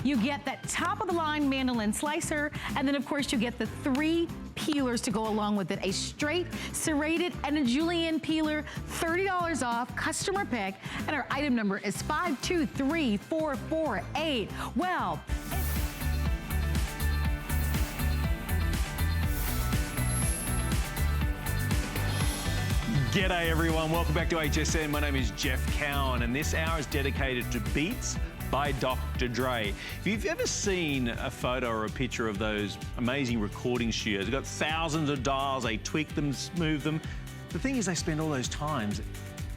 You get that top-of-the-line mandolin slicer, and then, of course, you get the 3 peelers to go along with it. A straight, serrated, and a julienne peeler, $30 off, customer pick, and our item number is 523448. Well, G'day everyone, welcome back to HSN. My name is Jeff Cowan, and this hour is dedicated to Beats by Dr. Dre. If you've ever seen a photo or a picture of those amazing recording studios, they've got thousands of dials, they tweak them, move them. The thing is, they spend all those times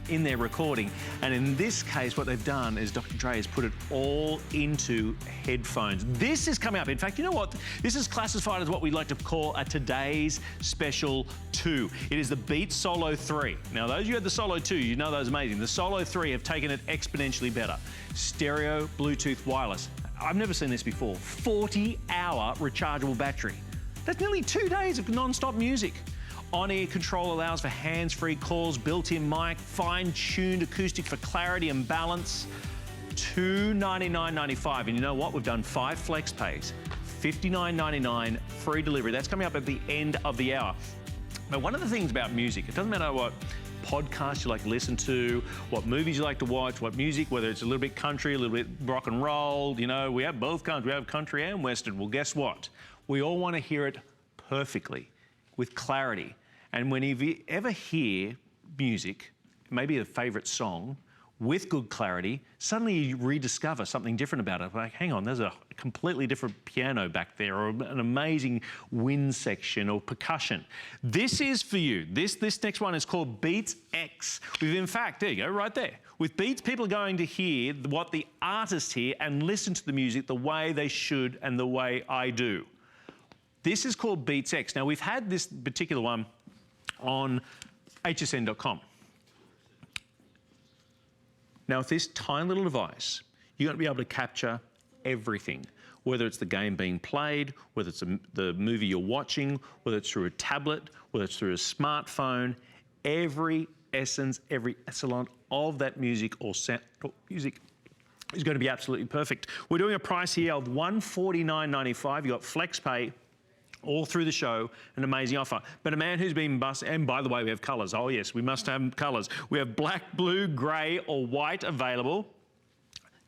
in their recording, and in this case what they've done is Dr. Dre has put it all into headphones. This is coming up. In fact, you know what? This is classified as what we like to call a today's special 2. It is the Beats Solo 3. Now those of you who had the Solo 2, you know those amazing. The Solo 3 have taken it exponentially better. Stereo, Bluetooth, wireless. I've never seen this before. 40-hour rechargeable battery. That's nearly 2 days of non-stop music. On-ear control allows for hands-free calls, built-in mic, fine-tuned acoustic for clarity and balance. $299.95. And you know what? We've done 5 flex pays. $59.99 free delivery. That's coming up at the end of the hour. But one of the things about music, it doesn't matter what podcasts you like to listen to, what movies you like to watch, what music, whether it's a little bit country, a little bit rock and roll, you know, we have both kinds. We have country and western. Well, guess what? We all want to hear it perfectly, with clarity. And when you ever hear music, maybe a favorite song, with good clarity, suddenly you rediscover something different about it. Like, hang on, there's a completely different piano back there, or an amazing wind section or percussion. This is for you. This next one is called Beats X. In fact, there you go, right there. With Beats, people are going to hear what the artists hear and listen to the music the way they should and the way I do. This is called Beats X. Now, we've had this particular one on hsn.com. Now, with this tiny little device, you're going to be able to capture everything, whether it's the game being played, whether it's the movie you're watching, whether it's through a tablet, whether it's through a smartphone, every essence, every echelon of that music or sound or music is going to be absolutely perfect. We're doing a price here of $149.95. You've got flex pay all through the show, an amazing offer. But a man who's been busted, and by the way, we have colours. Oh yes, we must have colours. We have black, blue, grey or white available.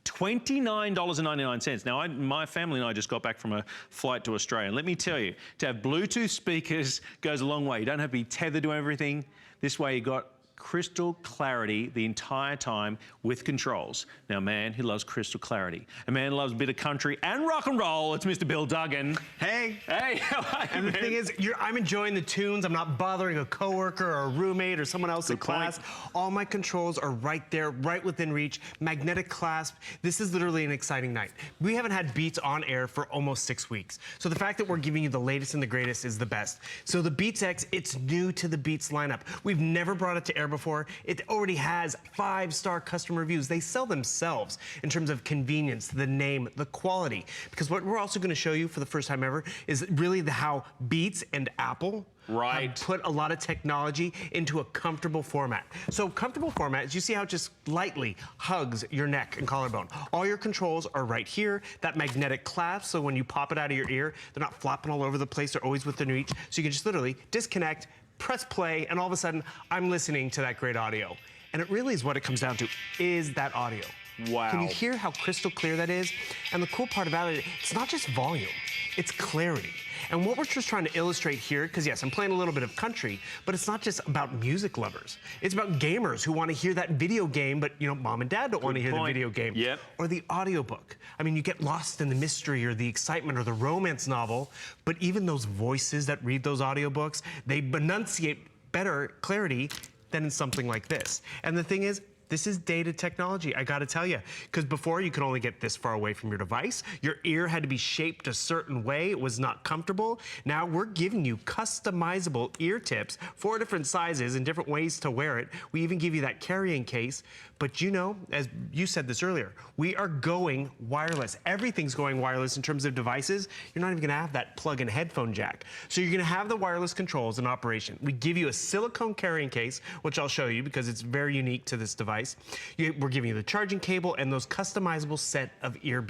$29.99. Now, my family and I just got back from a flight to Australia. And let me tell you, to have Bluetooth speakers goes a long way. You don't have to be tethered to everything. This way you got crystal clarity the entire time with controls. Now, a man who loves crystal clarity, a man who loves a bit of country and rock and roll, it's Mr. Bill Duggan. Hey. Hey, how are you, And the thing is, I'm enjoying the tunes. I'm not bothering a coworker or a roommate or someone else in class. All my controls are right there, right within reach. Magnetic clasp. This is literally an exciting night. We haven't had Beats on air for almost 6 weeks. So the fact that we're giving you the latest and the greatest is the best. So the Beats X, it's new to the Beats lineup. We've never brought it to air before. It already has 5-star customer reviews. They sell themselves in terms of convenience, the name, the quality. Because what we're also going to show you for the first time ever is really how Beats and Apple have put a lot of technology into a comfortable format. So comfortable format is, you see how it just lightly hugs your neck and collarbone. All your controls are right here. That magnetic clasp, so when you pop it out of your ear, they're not flopping all over the place. They're always within reach. So you can just literally disconnect, press play, and all of a sudden, I'm listening to that great audio. And it really is what it comes down to, is that audio. Wow. Can you hear how crystal clear that is? And the cool part about it, it's not just volume, it's clarity. And what we're just trying to illustrate here, because yes, I'm playing a little bit of country, but it's not just about music lovers. It's about gamers who want to hear that video game, but you know, mom and dad don't want to hear the video game. Yep. Or the audiobook. I mean, you get lost in the mystery or the excitement or the romance novel, but even those voices that read those audiobooks, they enunciate better clarity than in something like this. And the thing is, this is dated technology, I gotta tell you. Because before, you could only get this far away from your device. Your ear had to be shaped a certain way. It was not comfortable. Now we're giving you customizable ear tips, 4 different sizes and different ways to wear it. We even give you that carrying case. But you know, as you said this earlier, we are going wireless. Everything's going wireless in terms of devices. You're not even gonna have that plug-in headphone jack. So you're gonna have the wireless controls in operation. We give you a silicone carrying case, which I'll show you because it's very unique to this device. device. We're giving you the charging cable and those customizable set of ear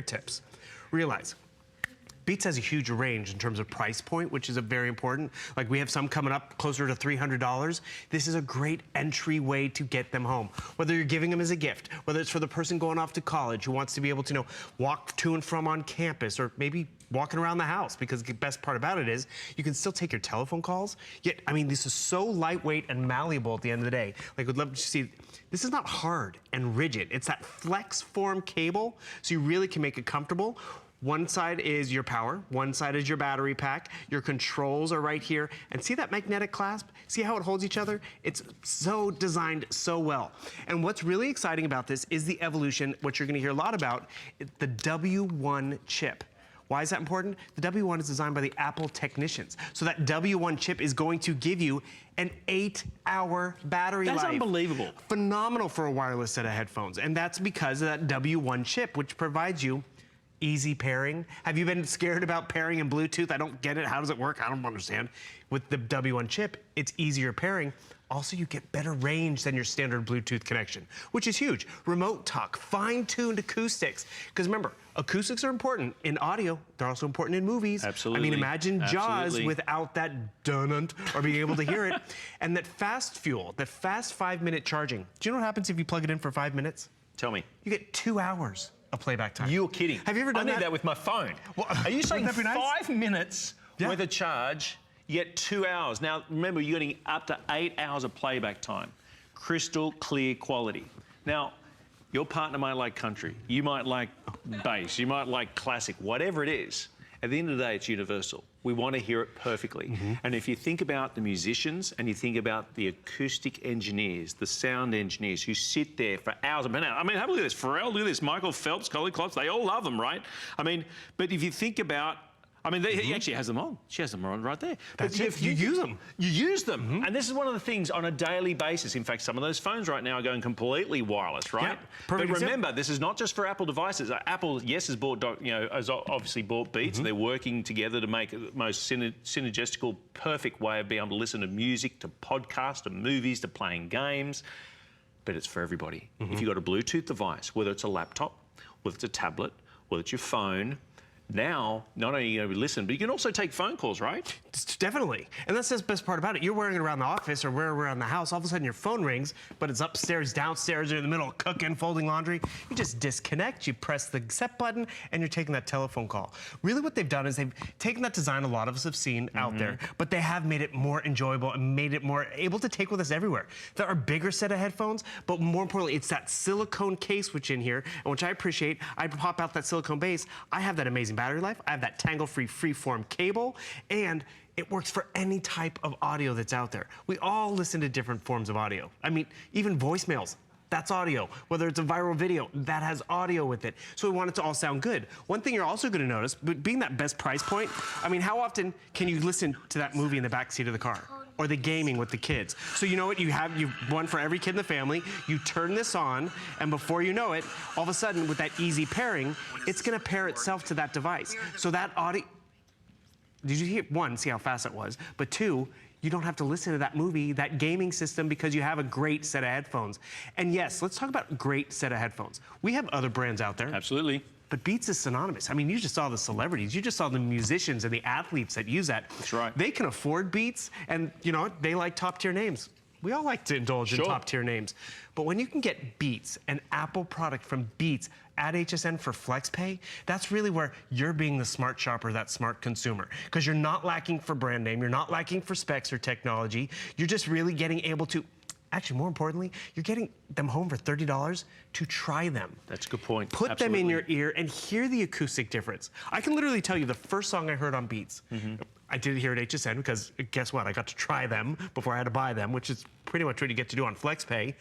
tips. Realize, Beats has a huge range in terms of price point, which is a very important. Like we have some coming up closer to $300. This is a great entry way to get them home. Whether you're giving them as a gift, whether it's for the person going off to college who wants to be able to, walk to and from on campus, or maybe walking around the house, because the best part about it is you can still take your telephone calls. Yet, I mean, this is so lightweight and malleable at the end of the day. Like, would love to see, this is not hard and rigid. It's that flex form cable, so you really can make it comfortable. One side is your power, one side is your battery pack, your controls are right here, and see that magnetic clasp? See how it holds each other? It's so designed so well. And what's really exciting about this is the evolution, what you're gonna hear a lot about, the W1 chip. Why is that important? The W1 is designed by the Apple technicians. So that W1 chip is going to give you an 8-hour battery life. That's unbelievable. Phenomenal for a wireless set of headphones. And that's because of that W1 chip, which provides you easy pairing. Have you been scared about pairing in Bluetooth? I don't get it. How does it work? I don't understand. With the W1 chip, it's easier pairing. Also, you get better range than your standard Bluetooth connection, which is huge. Remote talk, fine-tuned acoustics. Because remember, acoustics are important in audio. They're also important in movies. Absolutely. I mean, imagine Jaws Absolutely. without that dun-dun, or being able to hear it. And that fast fuel, that fast 5-minute charging. Do you know what happens if you plug it in for 5 minutes? Tell me. You get 2 hours of playback time. You're kidding. Have you ever done I need that with my phone. Well, are you saying wouldn't that be nice? 5 minutes Yeah. worth of charge, yet 2 hours? Now, remember, you're getting up to 8 hours of playback time. Crystal clear quality. Now, your partner might like country. You might like bass. You might like classic. Whatever it is, at the end of the day, it's universal. We want to hear it perfectly. And if you think about the musicians and you think about the acoustic engineers, the sound engineers who sit there for hours and hours. I mean, have a look at this. Pharrell, look at this. Michael Phelps, Collie Klotz, they all love them, right? I mean, but if you think about, I mean, he actually has them on. She has them on right there. That's But it. You use them. You use them. And this is one of the things on a daily basis. In fact, some of those phones right now are going completely wireless, right? Yeah, perfect but remember, this is not just for Apple devices. Apple, yes, has bought, has obviously bought Beats. They're working together to make the most synergistical, perfect way of being able to listen to music, to podcasts, to movies, to playing games. But it's for everybody. If you've got a Bluetooth device, whether it's a laptop, whether it's a tablet, whether it's your phone, now, not only are you going to listen, but you can also take phone calls, right? Definitely. And that's the best part about it. You're wearing it around the office or wherever around the house. All of a sudden your phone rings, but it's upstairs, downstairs, you're in the middle of cooking, folding laundry. You just disconnect, you press the accept button, and you're taking that telephone call. Really what they've done is they've taken that design a lot of us have seen out there, but they have made it more enjoyable and made it more able to take with us everywhere. There are a bigger set of headphones, but more importantly, it's that silicone case which in here, and which I appreciate. I pop out that silicone base. I have that amazing battery life. I have that tangle-free freeform cable, and it works for any type of audio that's out there. We all listen to different forms of audio. I mean, even voicemails, that's audio. Whether it's a viral video, that has audio with it. So we want it to all sound good. One thing you're also gonna notice, but being that best price point, I mean, how often can you listen to that movie in the backseat of the car? Or the gaming with the kids. So you know what, you've one for every kid in the family, you turn this on, and before you know it, all of a sudden with that easy pairing, it's gonna pair itself to that device. So that audio, did you hear, one, see how fast it was, but two, you don't have to listen to that movie, that gaming system, because you have a great set of headphones. And yes, let's talk about great set of headphones. We have other brands out there. Absolutely. But Beats is synonymous. I mean, you just saw the celebrities. You just saw the musicians and the athletes that use that. That's right. They can afford Beats, and you know, they like top-tier names. We all like to indulge in top-tier names. But when you can get Beats, an Apple product from Beats, at HSN for FlexPay, that's really where you're being the smart shopper, that smart consumer. Because you're not lacking for brand name, you're not lacking for specs or technology, you're just really getting able to, actually more importantly, you're getting them home for $30 to try them. That's a good point. Put them in your ear and hear the acoustic difference. I can literally tell you the first song I heard on Beats, I did hear at HSN because guess what? I got to try them before I had to buy them, which is pretty much what you get to do on FlexPay.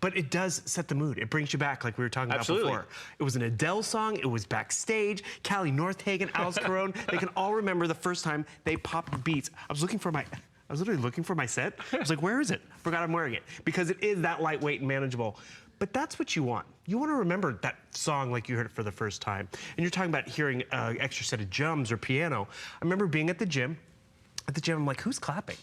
But it does set the mood. It brings you back like we were talking about before. It was an Adele song. It was Backstage. Callie Northagen, Alice Caron. They can all remember the first time they popped Beats. I was literally looking for my set. I was like, where is it? Forgot I'm wearing it. Because it is that lightweight and manageable. But that's what you want. You want to remember that song like you heard it for the first time. And you're talking about hearing an extra set of drums or piano. I remember being at the gym. I'm like, who's clapping?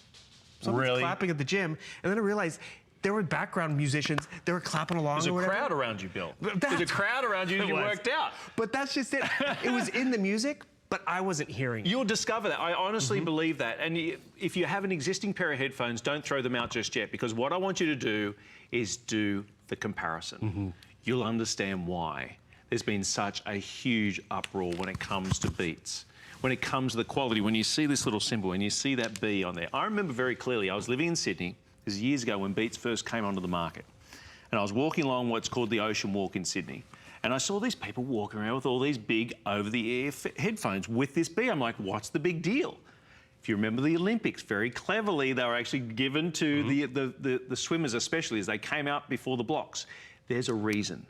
Someone's clapping at the gym. And then I realized there were background musicians. They were clapping along. There's or a whatever. crowd around you, Bill. There's a crowd around you, and you worked out. But that's just it. It was in the music, but I wasn't hearing it. You'll discover that. I honestly believe that. And if you have an existing pair of headphones, don't throw them out just yet, because what I want you to do is do the comparison. You'll understand why there's been such a huge uproar when it comes to Beats. When it comes to the quality, when you see this little symbol, and you see that B on there. I remember very clearly, I was living in Sydney, this is years ago when Beats first came onto the market. And I was walking along what's called the Ocean Walk in Sydney. And I saw these people walking around with all these big over-the-air headphones with this B. I'm like, what's the big deal? If you remember the Olympics, very cleverly, they were actually given to the swimmers, especially as they came out before the blocks. There's a reason.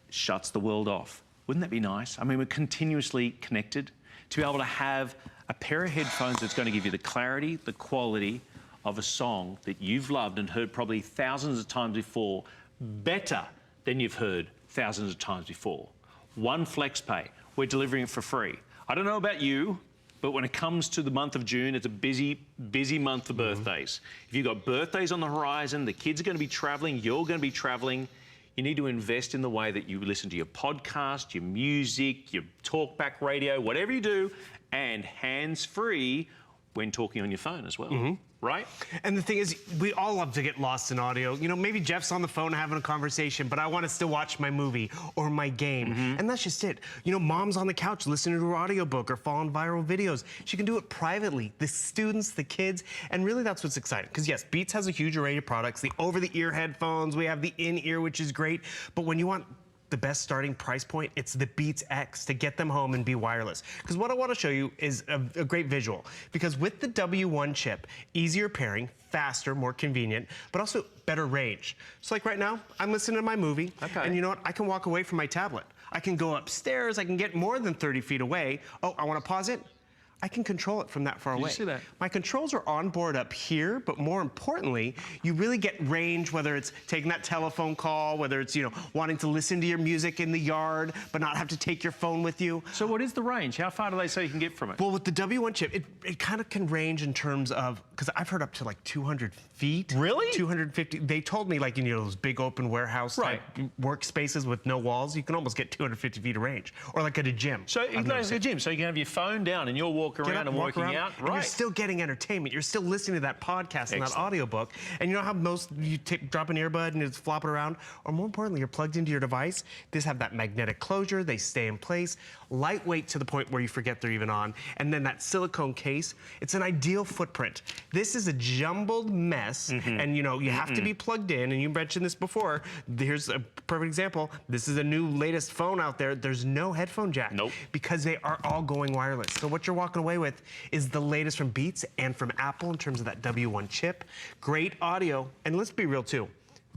It shuts the world off. Wouldn't that be nice? I mean, we're continuously connected. To be able to have a pair of headphones that's going to give you the clarity, the quality of a song that you've loved and heard probably thousands of times before, better than you've heard thousands of times before. One FlexPay, we're delivering it for free. I don't know about you, but when it comes to the month of June, it's a busy, busy month for birthdays. If you've got birthdays on the horizon, the kids are going to be traveling, you're going to be traveling, you need to invest in the way that you listen to your podcast, your music, your talkback radio, whatever you do, and hands-free when talking on your phone as well, right? And the thing is, we all love to get lost in audio. You know, maybe Jeff's on the phone having a conversation, but I want to still watch my movie or my game. And that's just it. You know, mom's on the couch listening to her audiobook or following viral videos. She can do it privately. The students, the kids, and really that's what's exciting. Because yes, Beats has a huge array of products. The over-the-ear headphones, we have the in-ear, which is great. But when you want the best starting price point, it's the Beats X to get them home and be wireless. Because what I want to show you is a great visual. Because with the W1 chip, easier pairing, faster, more convenient, but also better range. So like right now, I'm listening to my movie, and you know what? I can walk away from my tablet. I can go upstairs, I can get more than 30 feet away. Oh, I want to pause it? I can control it from that far away. Did you see that? My controls are on board up here, but more importantly, you really get range, whether it's taking that telephone call, whether it's, you know, wanting to listen to your music in the yard, but not have to take your phone with you. So what is the range? How far do they say you can get from it? Well, with the W1 chip, it kind of can range in terms of, because I've heard up to like 200 feet. Really? 250. They told me, like, you know, those big open warehouse type workspaces with no walls, you can almost get 250 feet of range. Or like at a gym. So you go to the gym, so you can have your phone down and you'll walk around and working out. And you're still getting entertainment. You're still listening to that podcast and that audiobook. And you know how most you drop an earbud and it's flopping around? Or more importantly, you're plugged into your device. These have that magnetic closure. They stay in place. Lightweight to the point where you forget they're even on. And then that silicone case. It's an ideal footprint. This is a jumbled mess. And you know, you have to be plugged in. And you mentioned this before. Here's a perfect example. This is a new latest phone out there. There's no headphone jack. Because they are all going wireless. So what you're walking away with is the latest from Beats and from Apple in terms of that W1 chip. Great audio. And let's be real too.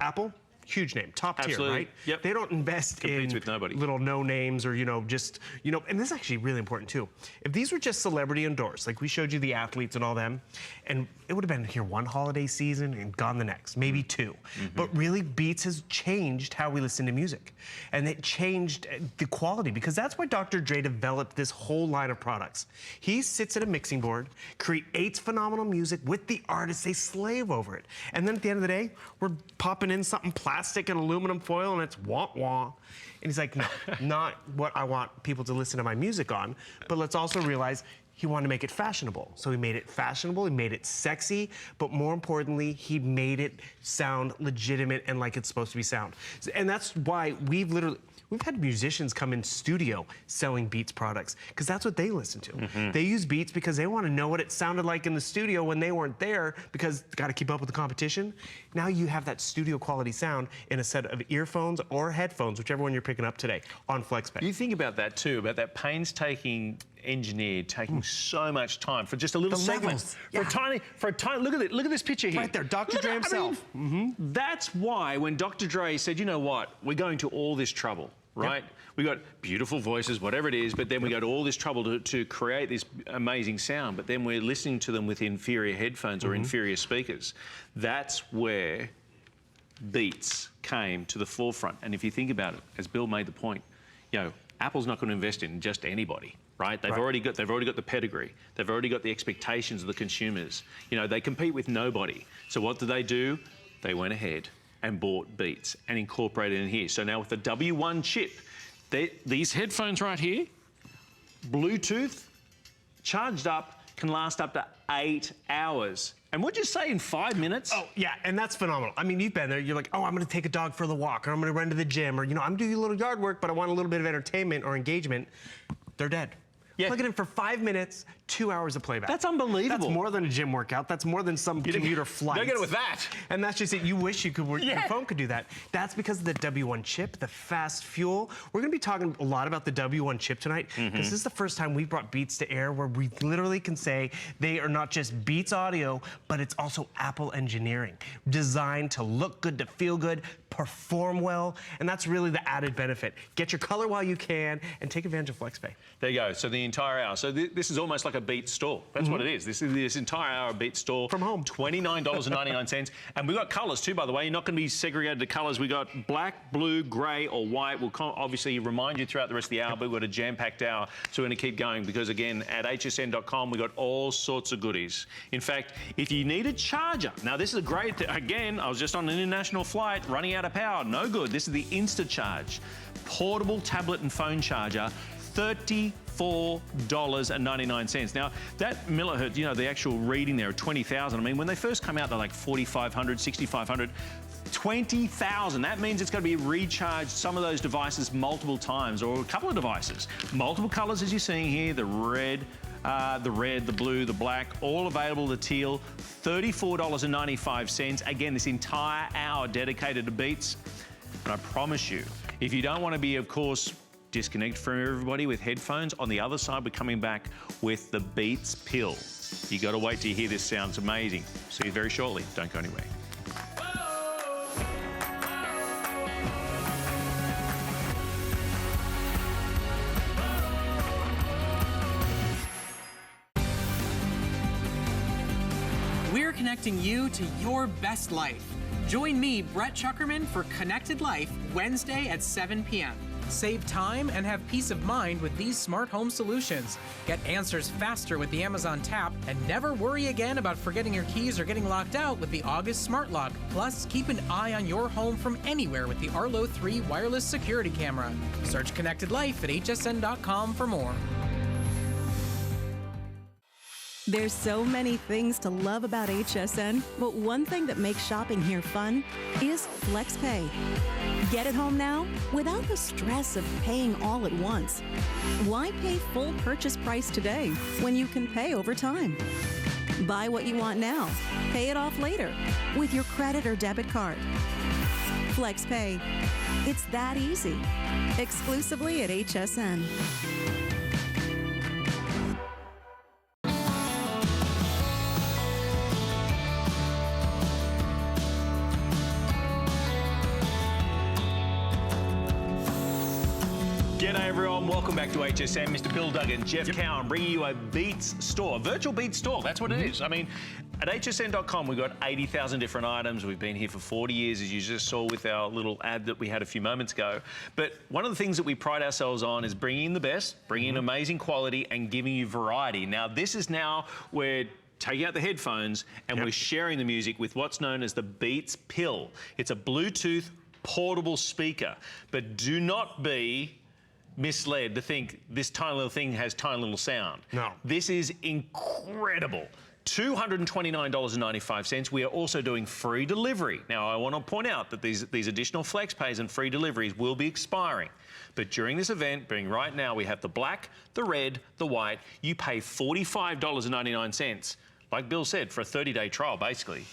Apple, huge name, top tier, right? Yep. They don't invest in with nobody. Little no names or, you know, just, you know, and this is actually really important too. If these were just celebrity endorsed, like we showed you the athletes and all them, and it would have been here one holiday season and gone the next, maybe two. But really, Beats has changed how we listen to music. And it changed the quality, because that's why Dr. Dre developed this whole line of products. He sits at a mixing board, creates phenomenal music with the artists, they slave over it. And then at the end of the day, we're popping in something plastic and aluminum foil and it's wah-wah. And he's like, no, not what I want people to listen to my music on, but let's also realize he wanted to make it fashionable. So he made it fashionable, he made it sexy, but more importantly, he made it sound legitimate and like it's supposed to be sound. And that's why we've had musicians come in studio selling Beats products, because that's what they listen to. They use Beats because they want to know what it sounded like in the studio when they weren't there, because they got to keep up with the competition. Now you have that studio quality sound in a set of earphones or headphones, whichever one you're picking up today, on FlexPay. You think about that too, about that painstaking engineer taking so much time for just a little segment. For a tiny, look at this picture here. Right there, Dr. Dre himself. That's why when Dr. Dre said, you know what, we're going to all this trouble, right? We got beautiful voices, whatever it is, but then we go to all this trouble to create this amazing sound, but then we're listening to them with inferior headphones or inferior speakers. That's where Beats came to the forefront. And if you think about it, as Bill made the point, you know, Apple's not going to invest in just anybody, right? They've already got the pedigree. They've already got the expectations of the consumers. You know, they compete with nobody. So what do? they went ahead and bought Beats and incorporated in here. So now with the W1 chip, these headphones right here, Bluetooth, charged up, can last up to 8 hours. And what'd you say, in 5 minutes? Oh, yeah, and that's phenomenal. I mean, you've been there. You're like, oh, I'm going to take a dog for the walk, or I'm going to run to the gym, or, you know, I'm doing a little yard work, but I want a little bit of entertainment or engagement. They're dead. Yeah. Plug it in for 5 minutes, 2 hours of playback. That's unbelievable. That's more than a gym workout. That's more than some commuter flight. Don't get it with that. And that's just it. You wish you could work, your phone could do that. That's because of the W1 chip, the fast fuel. We're going to be talking a lot about the W1 chip tonight, because this is the first time we've brought Beats to air where we literally can say they are not just Beats audio, but it's also Apple engineering, designed to look good, to feel good, perform well, and that's really the added benefit. Get your color while you can, and take advantage of FlexPay. There you go. So the entire hour. So this is almost like a Beats store. That's what it is. This is this entire hour of Beats store. From home. $29.99. And we've got colours too, by the way. You're not going to be segregated to colours. We've got black, blue, grey or white. We'll obviously remind you throughout the rest of the hour, but we've got a jam-packed hour, so we're going to keep going because, again, at hsn.com, we've got all sorts of goodies. In fact, if you need a charger, now this is a great, again, I was just on an international flight, running out of power, no good. This is the InstaCharge. Portable tablet and phone charger, $34.99. Now, that millihertz, you know, the actual reading there of 20,000, I mean, when they first come out, they're like 4,500, 6,500. 20,000. That means it's going to be recharged, some of those devices, multiple times, or a couple of devices. Multiple colors, as you're seeing here, the red, the blue, the black, all available, the teal, $34.95. Again, this entire hour dedicated to Beats. And I promise you, if you don't want to be, of course, disconnected from everybody with headphones, on the other side, we're coming back with the Beats pill. You got to wait till you hear this. Sounds amazing. See you very shortly. Don't go anywhere. We're connecting you to your best life. Join me, Brett Chuckerman, for Connected Life, Wednesday at 7 p.m. Save time and have peace of mind with these smart home solutions. Get answers faster with the Amazon Tap, and never worry again about forgetting your keys or getting locked out with the August Smart Lock. Plus, keep an eye on your home from anywhere with the Arlo 3 wireless security camera. Search Connected Life at hsn.com for more. There's so many things to love about HSN, but one thing that makes shopping here fun is FlexPay. Get it home now without the stress of paying all at once. Why pay full purchase price today when you can pay over time? Buy what you want now, pay it off later with your credit or debit card. FlexPay. It's that easy. Exclusively at HSN. G'day everyone, welcome back to HSN. Mr. Bill Duggan, Jeff Cowan, bringing you a Beats store, a virtual Beats store. That's what it is. I mean, at hsn.com, we've got 80,000 different items. We've been here for 40 years, as you just saw with our little ad that we had a few moments ago. But one of the things that we pride ourselves on is bringing in the best, bringing in amazing quality, and giving you variety. Now, this is now where taking out the headphones and we're sharing the music with what's known as the Beats Pill. It's a Bluetooth portable speaker, but do not be misled to think this tiny little thing has tiny little sound. No. This is incredible. $229.95. We are also doing free delivery. Now, I want to point out that these additional flex pays and free deliveries will be expiring. But during this event, being right now, we have the black, the red, the white. You pay $45.99, like Bill said, for a 30-day trial, basically.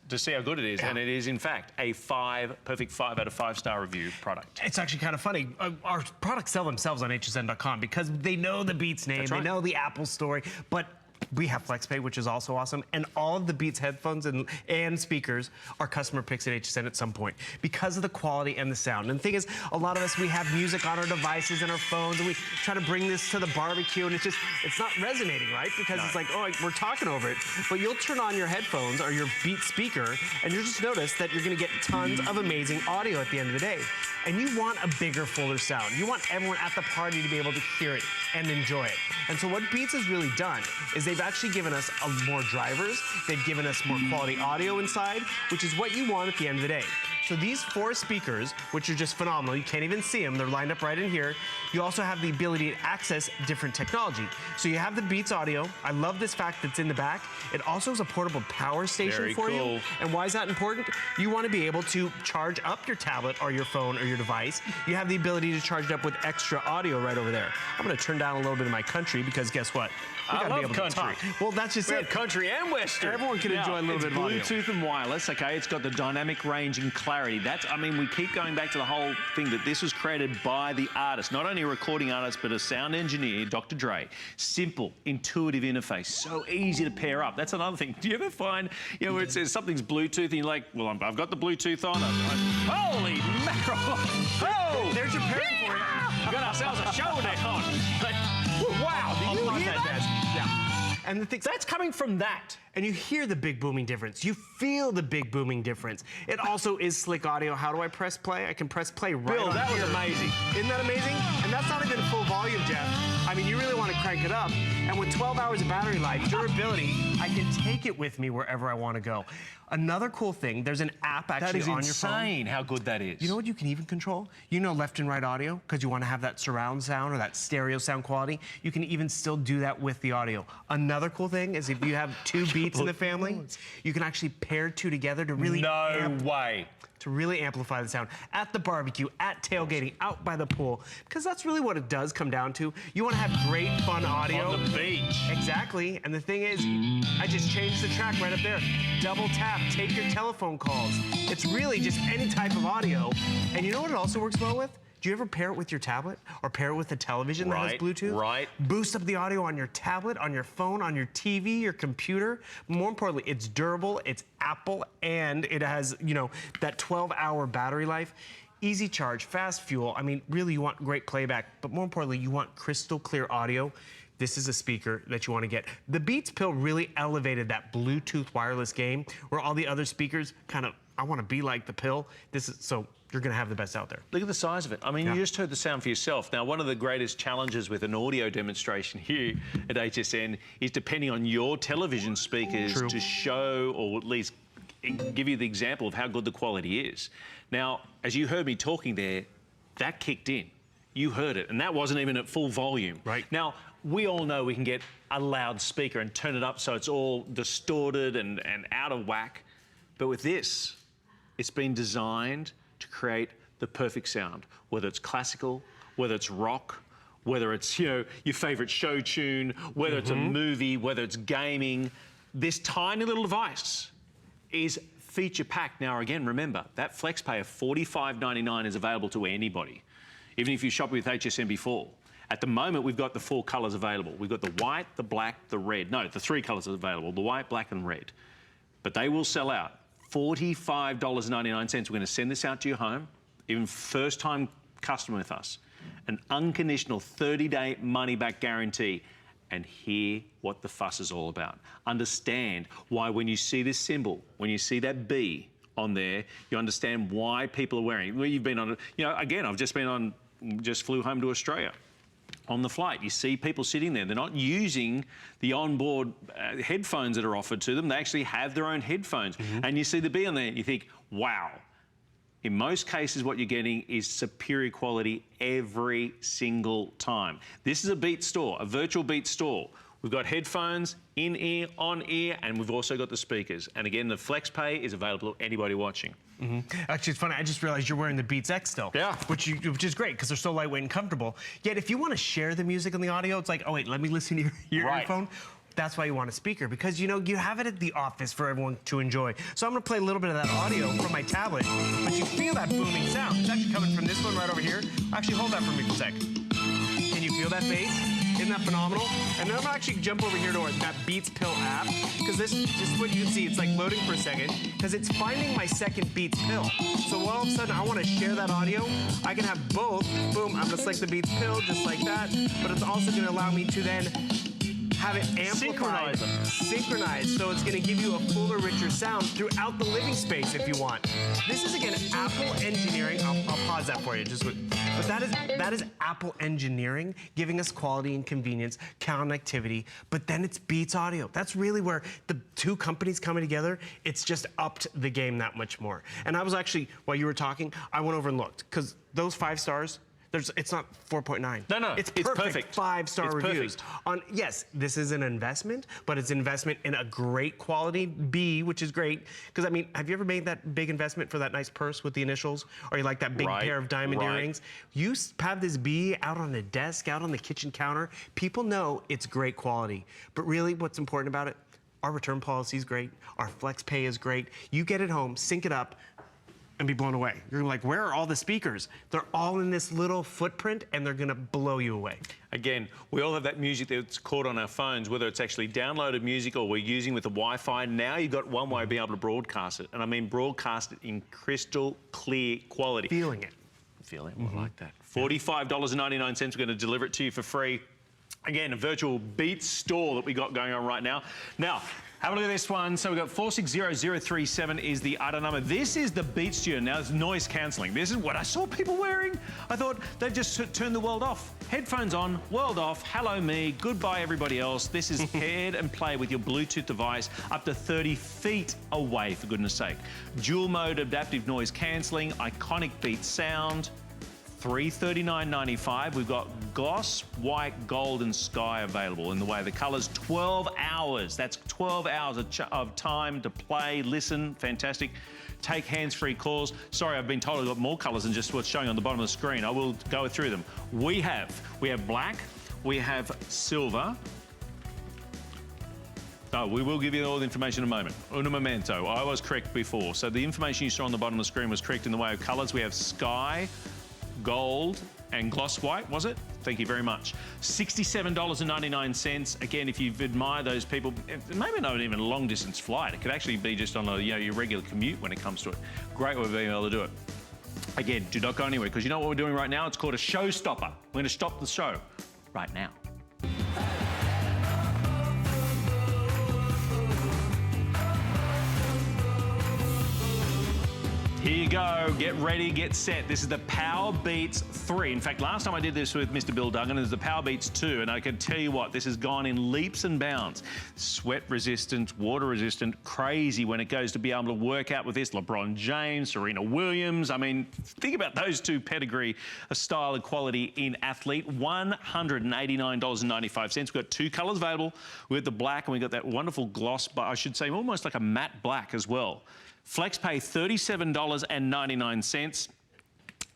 To see how good it is, and it is in fact a perfect 5 out of 5-star review product. It's actually kind of funny. Our products sell themselves on hsn.com because they know the Beats name, they know the Apple story, but we have FlexPay, which is also awesome, and all of the Beats headphones and speakers are customer picks at HSN at some point because of the quality and the sound. And the thing is, a lot of us, we have music on our devices and our phones, and we try to bring this to the barbecue, and it's not resonating, right? Because it's like, oh, we're talking over it. But you'll turn on your headphones or your Beats speaker, and you'll just notice that you're gonna get tons of amazing audio at the end of the day. And you want a bigger, fuller sound. You want everyone at the party to be able to hear it and enjoy it. And so what Beats has really done is they've actually given us more drivers. They've given us more quality audio inside, which is what you want at the end of the day. So these 4 speakers, which are just phenomenal, you can't even see them, they're lined up right in here. You also have the ability to access different technology. So you have the Beats audio. I love this fact that's in the back. It also is a portable power station for you. And why is that important? You want to be able to charge up your tablet or your phone or your device. You have the ability to charge it up with extra audio right over there. I'm going to turn down a little bit of my country because guess what? I love country. Well, that's just it. Country and Western. Everyone can enjoy a little bit of audio. Bluetooth and wireless, okay? It's got the dynamic range and clarity. That's, I mean, we keep going back to the whole thing that this was created by the artist, not only a recording artist, but a sound engineer, Dr. Dre. Simple, intuitive interface, so easy to pair up. That's another thing. Do you ever find, you know, where it says something's Bluetooth and you're like, well, I've got the Bluetooth on. Holy mackerel! Oh! There's your pairing for you. We got ourselves a showdown. Wow, did you hear that? Yeah. And the thing, that's coming from that. And you hear the big booming difference. You feel the big booming difference. It also is slick audio. How do I press play? I can press play right Bill, on that here. was amazing. Isn't that amazing? And that's not even full volume, Jeff. I mean, you really want to crank it up. And with 12 hours of battery life, durability, I can take it with me wherever I want to go. Another cool thing, there's an app actually on your phone. That is insane how good that is. You know what you can even control? You know left and right audio, because you want to have that surround sound or that stereo sound quality. You can even still do that with the audio. Another cool thing is if you have 2 Beats in the family, you can actually pair 2 together to really to really amplify the sound at the barbecue, at tailgating, out by the pool, because that's really what it does come down to. You want to have great, fun audio. On the beach. Exactly. And the thing is, I just changed the track right up there. Double tap, take your telephone calls. It's really just any type of audio. And you know what it also works well with? Do you ever pair it with your tablet or pair it with a television that has Bluetooth? Right. Boost up the audio on your tablet, on your phone, on your TV, your computer. More importantly, it's durable, it's Apple, and it has, you know, that 12-hour battery life. Easy charge, fast fuel. I mean, really, you want great playback, but more importantly, you want crystal clear audio. This is a speaker that you want to get. The Beats Pill really elevated that Bluetooth wireless game where all the other speakers kind of, I want to be like the Pill. This is so you're going to have the best out there. Look at the size of it. I mean, you just heard the sound for yourself. Now, one of the greatest challenges with an audio demonstration here at HSN is depending on your television speakers to show or at least give you the example of how good the quality is. Now, as you heard me talking there, that kicked in. You heard it, and that wasn't even at full volume. Right. Now, we all know we can get a loud speaker and turn it up so it's all distorted and out of whack. But with this, it's been designed to create the perfect sound, whether it's classical, whether it's rock, whether it's, you know, your favorite show tune, whether it's a movie, whether it's gaming. This tiny little device is feature-packed. Now, again, remember, that FlexPay of $45.99 is available to anybody, even if you shop with HSN before. At the moment, we've got the 4 colours available. We've got the white, the black, the red. No, the 3 colours are available, the white, black and red. But they will sell out. $45.99. We're going to send this out to your home, even first-time customer with us. An unconditional 30-day money-back guarantee. And hear what the fuss is all about. Understand why when you see this symbol, when you see that B on there, you understand why people are wearing it. Well, you've been on, you know, again, I've just been on, just flew home to Australia. On the flight, you see people sitting there. They're not using the onboard headphones that are offered to them. They actually have their own headphones. And you see the B on there, and you think, wow. In most cases, what you're getting is superior quality every single time. This is a Beats store, a virtual Beats store. We've got headphones, in-ear, on-ear, and we've also got the speakers. And again, the FlexPay is available to anybody watching. Actually, it's funny. I just realized you're wearing the Beats X still. Yeah. Which is great because they're so lightweight and comfortable. Yet, if you want to share the music and the audio, it's like, oh wait, let me listen to your earphone. That's why you want a speaker, because you know you have it at the office for everyone to enjoy. So I'm going to play a little bit of that audio from my tablet, but you feel that booming sound. It's actually coming from this one right over here. Actually, hold that for me for a sec. Can you feel that bass? Isn't that phenomenal? And then I'm gonna actually jump over here to that Beats Pill app, because this is what you can see. It's like loading for a second, because it's finding my second Beats Pill. So all of a sudden, I want to share that audio. I can have both. Boom, I'm gonna select the Beats Pill just like that, but it's also gonna allow me to then have it amplified, synchronized, so it's going to give you a fuller, richer sound throughout the living space if you want. This is, again, Apple engineering. I'll pause that for you. But that is Apple engineering, giving us quality and convenience, connectivity, but then it's Beats Audio. That's really where the two companies coming together, it's just upped the game that much more. And I was actually, while you were talking, I went over and looked, because those 5 stars, it's not 4.9. No, it's perfect. perfect. 5-star reviews. Yes, this is an investment, but it's an investment in a great quality B, which is great. Because I mean, have you ever made that big investment for that nice purse with the initials, or you like that big pair of diamond earrings? You have this B out on the desk, out on the kitchen counter. People know it's great quality, but really, what's important about it? Our return policy is great. Our flex pay is great. You get it home, sync it up, and be blown away. You're like, where are all the speakers? They're all in this little footprint, and they're gonna blow you away. Again, we all have that music that's caught on our phones, whether it's actually downloaded music or we're using with the Wi-Fi. Now you've got one way of being able to broadcast it. And I mean broadcast it in crystal clear quality. Feeling it. Feeling it, I like that. $45.99, we're gonna deliver it to you for free. Again, a virtual Beats store that we got going on right now. Now, have a look at this one. So we've got 460037 is the item number. This is the Beats Studio. Now it's noise cancelling. This is what I saw people wearing. I thought they've just turned the world off. Headphones on, world off, hello me, goodbye everybody else. This is paired and play with your Bluetooth device up to 30 feet away, for goodness sake. Dual mode adaptive noise cancelling, iconic Beats sound. $339.95. We've got gloss, white, gold, and sky available in the way of the colours. 12 hours. That's 12 hours of time to play, listen. Fantastic. Take hands-free calls. Sorry, I've been told I've got more colours than just what's showing on the bottom of the screen. I will go through them. We have black. We have silver. Oh, we will give you all the information in a moment. Un momento. I was correct before. So the information you saw on the bottom of the screen was correct in the way of colours. We have sky, gold, and gloss white, was it? Thank you very much. $67.99. Again, if you've admired those people, maybe not even a long distance flight, it could actually be just on your regular commute when it comes to it. Great way of being able to do it. Again, do not go anywhere, because you know what we're doing right now? It's called a showstopper. We're going to stop the show right now. Here you go, get ready, get set. This is the Powerbeats 3. In fact, last time I did this with Mr. Bill Duggan, it was the Powerbeats 2, and I can tell you what, this has gone in leaps and bounds. Sweat resistant, water resistant, crazy when it goes to be able to work out with this. LeBron James, Serena Williams. I mean, think about those two pedigree, a style and quality in athlete. $189.95. We've got 2 colours available. We've got the black, and we've got that wonderful gloss, but I should say almost like a matte black as well. Flex pay $37.99.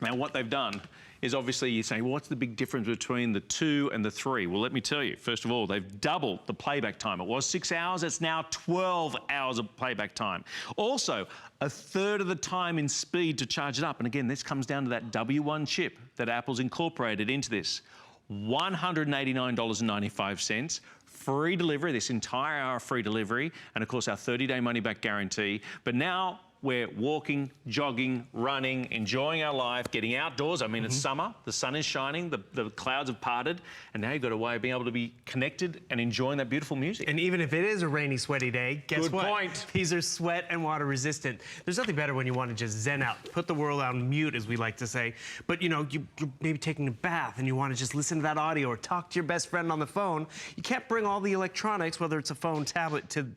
Now, what they've done is obviously you say, well, what's the big difference between the 2 and the 3? Well, let me tell you. First of all, they've doubled the playback time. It was 6 hours. It's now 12 hours of playback time. Also, a third of the time in speed to charge it up. And again, this comes down to that W1 chip that Apple's incorporated into this. $189.95. Free delivery, this entire hour free delivery, and of course our 30-day money-back guarantee. But now we're walking, jogging, running, enjoying our life, getting outdoors. I mean, it's summer, the sun is shining, the clouds have parted, and now you've got a way of being able to be connected and enjoying that beautiful music. And even if it is a rainy, sweaty day, guess what? Good point. These are sweat and water resistant. There's nothing better when you want to just zen out, put the world on mute, as we like to say. But you know, you're maybe taking a bath and you want to just listen to that audio or talk to your best friend on the phone. You can't bring all the electronics, whether it's a phone, tablet, to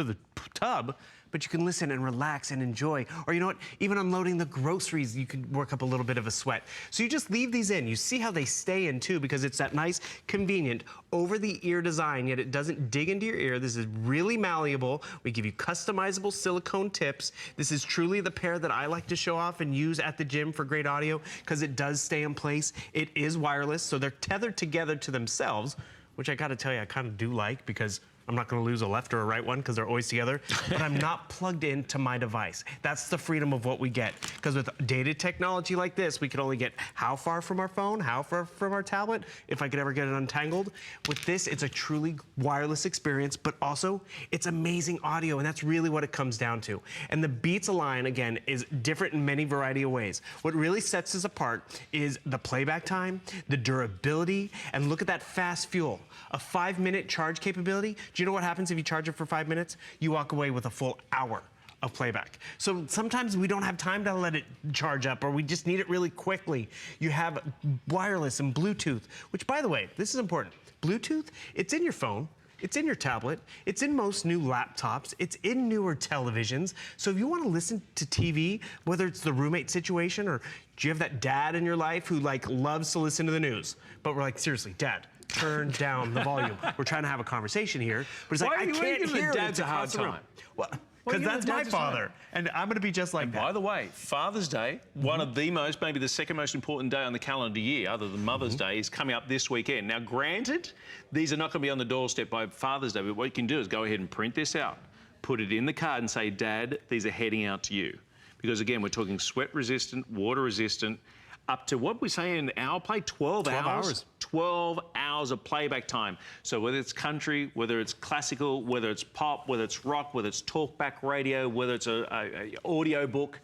the tub, but you can listen and relax and enjoy. Or you know what, even unloading the groceries, you could work up a little bit of a sweat. So you just leave these in. You see how they stay in too, because it's that nice, convenient, over-the-ear design, yet it doesn't dig into your ear. This is really malleable. We give you customizable silicone tips. This is truly the pair that I like to show off and use at the gym for great audio, because it does stay in place. It is wireless, so they're tethered together to themselves, which I gotta tell you, I kind of do like, because I'm not going to lose a left or a right one because they're always together, but I'm not plugged into my device. That's the freedom of what we get, because with dated technology like this, we can only get how far from our phone, how far from our tablet, if I could ever get it untangled. With this, it's a truly wireless experience, but also it's amazing audio, and that's really what it comes down to. And the Beats line, again, is different in many variety of ways. What really sets us apart is the playback time, the durability, and look at that fast fuel. A 5-minute charge capability. Do you know what happens if you charge it for 5 minutes? You walk away with a full hour of playback. So sometimes we don't have time to let it charge up, or we just need it really quickly. You have wireless and Bluetooth, which, by the way, this is important. Bluetooth, it's in your phone. It's in your tablet. It's in most new laptops. It's in newer televisions. So if you want to listen to TV, whether it's the roommate situation, or do you have that dad in your life who like loves to listen to the news, but we're like, seriously, Dad, turn down the volume. We're trying to have a conversation here, but it's like, I can't hear Dad's it a hard across the room. time. Well, because that's my father, and I'm going to be just like that. By the way, Father's Day, one of the most, maybe the second most important day on the calendar year, other than Mother's Day, is coming up this weekend. Now, granted, these are not going to be on the doorstep by Father's Day, but what you can do is go ahead and print this out, put it in the card and say, Dad, these are heading out to you. Because, again, we're talking sweat-resistant, water-resistant, up to, what we say in our play, 12 hours. 12 hours of playback time. So whether it's country, whether it's classical, whether it's pop, whether it's rock, whether it's talkback radio, whether it's a audio book,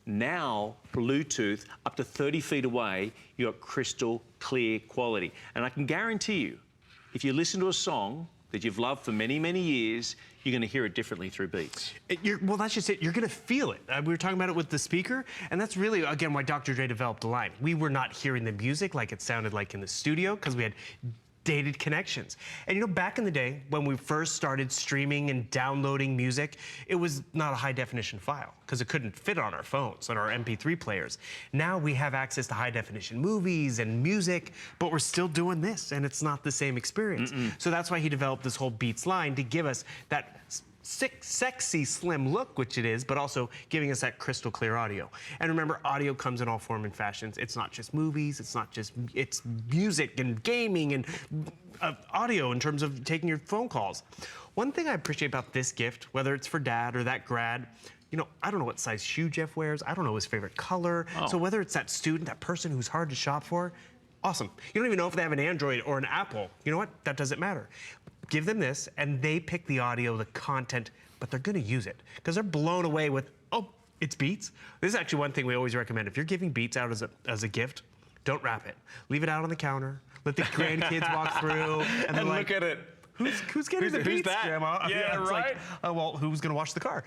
now Bluetooth, up to 30 feet away, you've got crystal clear quality. And I can guarantee you, if you listen to a song that you've loved for many, many years, you're going to hear it differently through Beats. Well, that's just it. You're going to feel it. We were talking about it with the speaker, and that's really, again, why Dr. Dre developed the line. We were not hearing the music like it sounded like in the studio because we had dated connections. And you know, back in the day when we first started streaming and downloading music, it was not a high definition file because it couldn't fit on our phones, on our MP3 players. Now we have access to high definition movies and music, but we're still doing this and it's not the same experience. So that's why he developed this whole Beats line to give us that sexy, slim look, which it is, but also giving us that crystal clear audio. And remember, audio comes in all forms and fashions. It's not just movies, it's music and gaming and audio in terms of taking your phone calls. One thing I appreciate about this gift, whether it's for Dad or that grad, you know, I don't know what size shoe Jeff wears. I don't know his favorite color. So whether it's that student, that person who's hard to shop for, awesome. You don't even know if they have an Android or an Apple. You know what? That doesn't matter. Give them this, and they pick the audio, the content, but they're going to use it because they're blown away with, oh, it's Beats. This is actually one thing we always recommend. If you're giving Beats out as a gift, don't wrap it. Leave it out on the counter. Let the grandkids walk through, and they're like, look at it. Who's getting the Beats, that? Grandma? Yeah, it's right. Like, oh, well, who's gonna wash the car?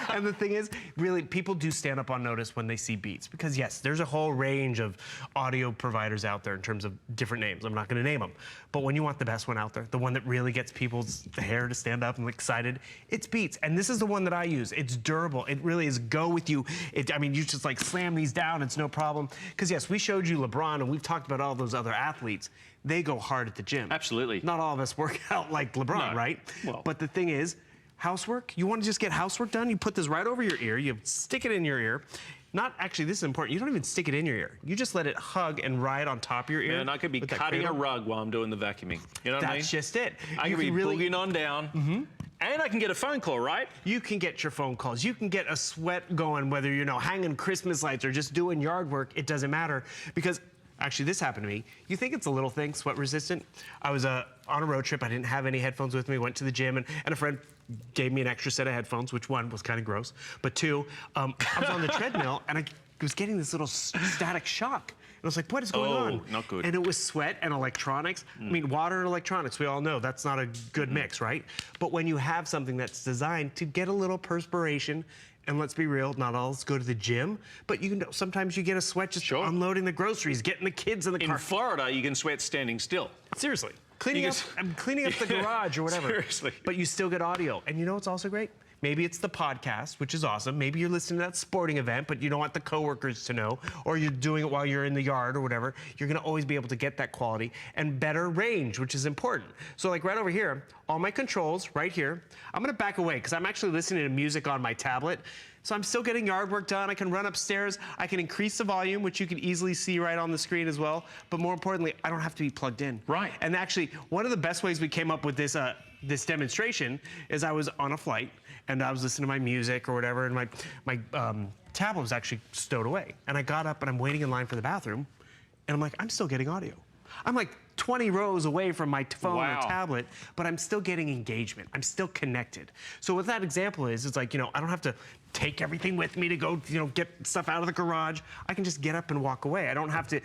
And the thing is, really, people do stand up on notice when they see Beats because yes, there's a whole range of audio providers out there in terms of different names. I'm not gonna name them, but when you want the best one out there, the one that really gets people's hair to stand up and excited, it's Beats. And this is the one that I use. It's durable. It really is go with you. I mean, you just like slam these down. It's no problem. Because yes, we showed you LeBron, and we've talked about all those other athletes. They go hard at the gym. Absolutely. Not all of us work out like LeBron, right? Well. But the thing is, housework, you want to just get housework done, you put this right over your ear, you stick it in your ear. Not actually, this is important, you don't even stick it in your ear. You just let it hug and ride on top of your ear. Man, I could be cutting a rug while I'm doing the vacuuming. You know what I mean? That's just it. I can be boogieing on down. And I can get a phone call, right? You can get your phone calls. You can get a sweat going, whether you're hanging Christmas lights or just doing yard work, it doesn't matter. Because actually, this happened to me. You think it's a little thing, sweat resistant? I was on a road trip. I didn't have any headphones with me. Went to the gym, and a friend gave me an extra set of headphones, which one was kind of gross. But two, I was on the treadmill, and I was getting this little static shock. And I was like, what is going on? Not good. And it was sweat and electronics. I mean, water and electronics, we all know that's not a good mix, right? But when you have something that's designed to get a little perspiration, and let's be real, not all of us go to the gym, but you can sometimes you get a sweat just unloading the groceries, getting the kids in the car. In Florida, you can sweat standing still. Seriously. I'm cleaning up the garage or whatever. Seriously. But you still get audio. And you know what's also great? Maybe it's the podcast, which is awesome. Maybe you're listening to that sporting event, but you don't want the coworkers to know, or you're doing it while you're in the yard or whatever. You're gonna always be able to get that quality and better range, which is important. So like right over here, all my controls right here. I'm gonna back away because I'm actually listening to music on my tablet. So I'm still getting yard work done. I can run upstairs. I can increase the volume, which you can easily see right on the screen as well. But more importantly, I don't have to be plugged in. Right. And actually, one of the best ways we came up with this this demonstration is I was on a flight and I was listening to my music or whatever, and my tablet was actually stowed away. And I got up and I'm waiting in line for the bathroom, and I'm like, I'm still getting audio. I'm like 20 rows away from my phone or tablet, but I'm still getting engagement. I'm still connected. So what that example is, it's like, I don't have to take everything with me to go, get stuff out of the garage. I can just get up and walk away. I don't have to,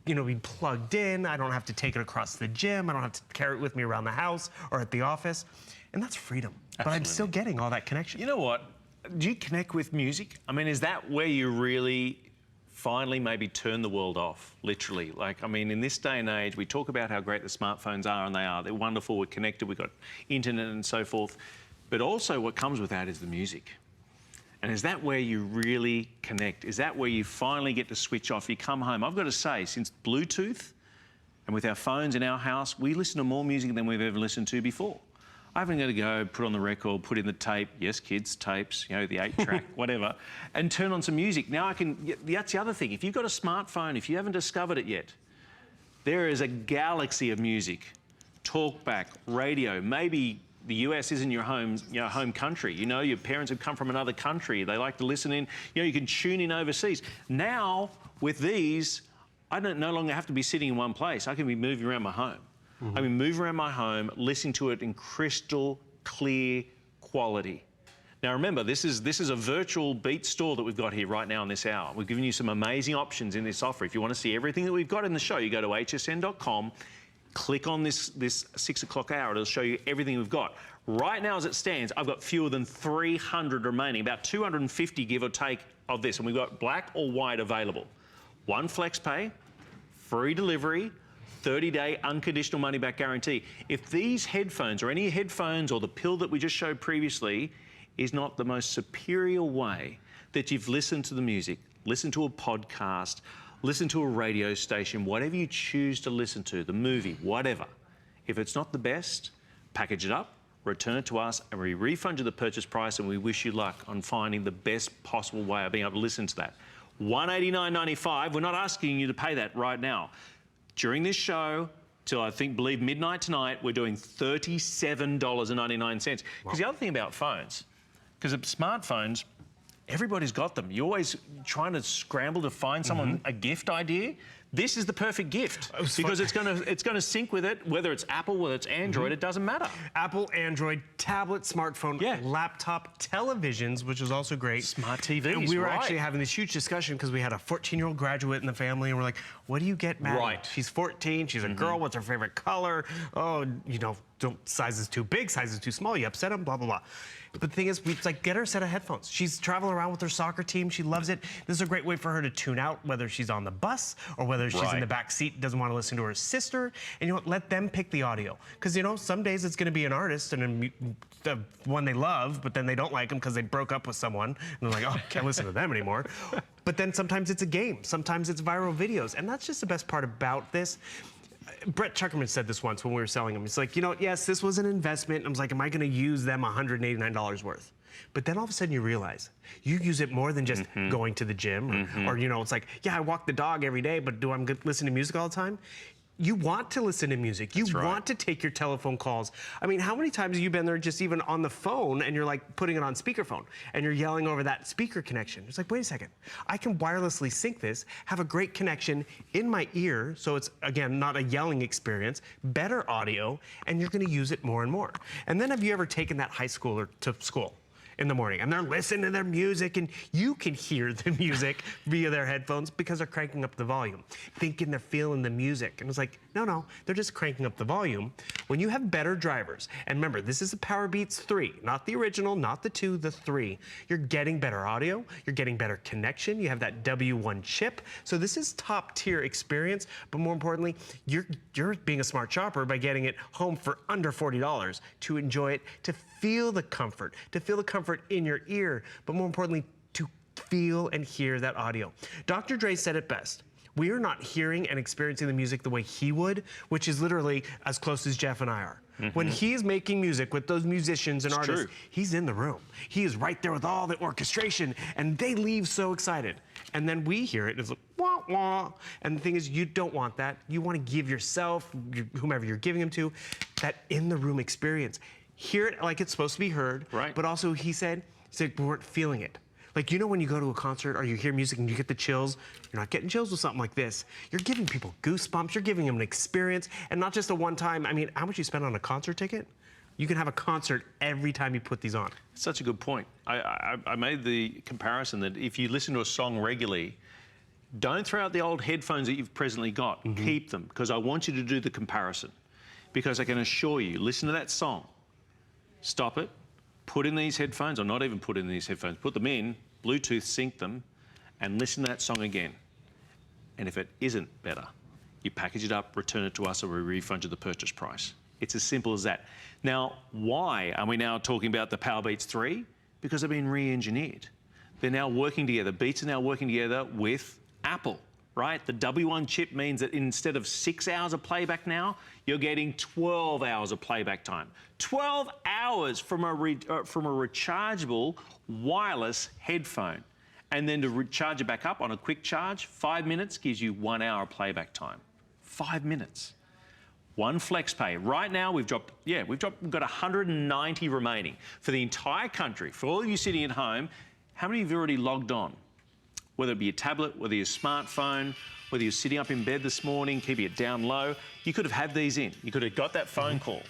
be plugged in. I don't have to take it across the gym. I don't have to carry it with me around the house or at the office. And that's freedom. Absolutely. But I'm still getting all that connection. You know what? do you connect with music? I mean, is that where you really finally maybe turn the world off, literally? Like, I mean, in this day and age, we talk about how great the smartphones are, and they are. They're wonderful, we're connected, we've got internet and so forth. But also what comes with that is the music. And is that where you really connect? Is that where you finally get to switch off? You come home. I've got to say, since Bluetooth and with our phones in our house, we listen to more music than we've ever listened to before. I haven't got to go put on the record, put in the tape, yes, kids, tapes, you know, the 8-track, whatever, and turn on some music. Now I can, that's the other thing. If you've got a smartphone, if you haven't discovered it yet, there is a galaxy of music. Talkback, radio, maybe the US isn't your home country. You know, your parents have come from another country. They like to listen in. You know, you can tune in overseas. Now, with these, I don't no longer have to be sitting in one place. I can be moving around my home. I can move around my home, listening to it in crystal clear quality. Now remember, this is a virtual Beat store that we've got here right now in this hour. We've given you some amazing options in this offer. If you want to see everything that we've got in the show, you go to hsn.com, click on this 6 o'clock hour, it'll show you everything we've got. Right now as it stands, I've got fewer than 300 remaining, about 250 give or take of this, and we've got black or white available. 1 flex pay, free delivery, 30-day unconditional money-back guarantee. If these headphones or any headphones or the pill that we just showed previously is not the most superior way that you've listened to the music, listened to a podcast, listened to a radio station, whatever you choose to listen to, the movie, whatever. If it's not the best, package it up, return it to us, and we refund you the purchase price, and we wish you luck on finding the best possible way of being able to listen to that. $189.95, we're not asking you to pay that right now. During this show, till I believe midnight tonight, we're doing $37.99. Because the other thing about phones, because smartphones, everybody's got them. You're always trying to scramble to find someone a gift idea. This is the perfect gift because it's going to sync with it, whether it's Apple, whether it's Android, it doesn't matter. Apple, Android, tablet, smartphone, laptop, televisions, which is also great. Smart TVs, and we were actually having this huge discussion because we had a 14-year-old graduate in the family, and we're like, what do you get Maddie? Right. She's 14, she's a girl, what's her favorite color? Oh, you know, size is too big, size is too small, you upset them, blah, blah, blah. But the thing is, we like get her a set of headphones. She's traveling around with her soccer team. She loves it. This is a great way for her to tune out, whether she's on the bus or whether she's in the back seat, doesn't want to listen to her sister. And you know what? Let them pick the audio. Because, you know, some days it's going to be an artist and the one they love, but then they don't like them because they broke up with someone. And they're like, oh, can't listen to them anymore. But then sometimes it's a game. Sometimes it's viral videos. And that's just the best part about this. Brett Chuckerman said this once when we were selling them. He's like, you know, yes, this was an investment. I was like, am I going to use them $189 worth? But then all of a sudden you realize you use it more than just going to the gym or, you know, it's like, yeah, I walk the dog every day, but do I listen to music all the time? You want to listen to music. You want to take your telephone calls. I mean, how many times have you been there just even on the phone and you're like putting it on speakerphone and you're yelling over that speaker connection? It's like, wait a second. I can wirelessly sync this, have a great connection in my ear, so it's, again, not a yelling experience, better audio, and you're going to use it more and more. And then have you ever taken that high schooler to school in the morning and they're listening to their music and you can hear the music via their headphones because they're cranking up the volume, thinking they're feeling the music. And it's like, no, they're just cranking up the volume. When you have better drivers, and remember, this is a Powerbeats 3, not the original, not the 2, the 3. You're getting better audio, you're getting better connection, you have that W1 chip. So this is top tier experience, but more importantly, you're being a smart shopper by getting it home for under $40 to enjoy it, to feel the comfort in your ear, but more importantly, to feel and hear that audio. Dr. Dre said it best. We are not hearing and experiencing the music the way he would, which is literally as close as Jeff and I are. When he's making music with those musicians and artists, he's in the room. He is right there with all the orchestration, and they leave so excited. And then we hear it, and it's like, wah, wah. And the thing is, you don't want that. You want to give yourself, whomever you're giving them to, that in-the-room experience. Hear it like it's supposed to be heard, but also he said we weren't feeling it. Like, you know when you go to a concert or you hear music and you get the chills, you're not getting chills with something like this. You're giving people goosebumps, you're giving them an experience, and not just a one-time. I mean, how much you spend on a concert ticket? You can have a concert every time you put these on. Such a good point. I made the comparison that if you listen to a song regularly, don't throw out the old headphones that you've presently got. Keep them, because I want you to do the comparison. Because I can assure you, listen to that song, stop it, put in these headphones, or not even put in these headphones, put them in, Bluetooth sync them, and listen to that song again. And if it isn't better, you package it up, return it to us, or we refund you the purchase price. It's as simple as that. Now, why are we now talking about the Powerbeats 3? Because they've been re-engineered. They're now working together. Beats are now working together with Apple, right? The W1 chip means that instead of 6 hours of playback now, you're getting 12 hours of playback time. 12 hours from a rechargeable wireless headphone. And then to recharge it back up on a quick charge, 5 minutes gives you 1 hour playback time. 5 minutes. One FlexPay. Right now we've got 190 remaining for the entire country. For all of you sitting at home, how many of you already logged on? Whether it be a tablet, whether your smartphone, whether you're sitting up in bed this morning, keeping it down low, you could have had these in. You could have got that phone call,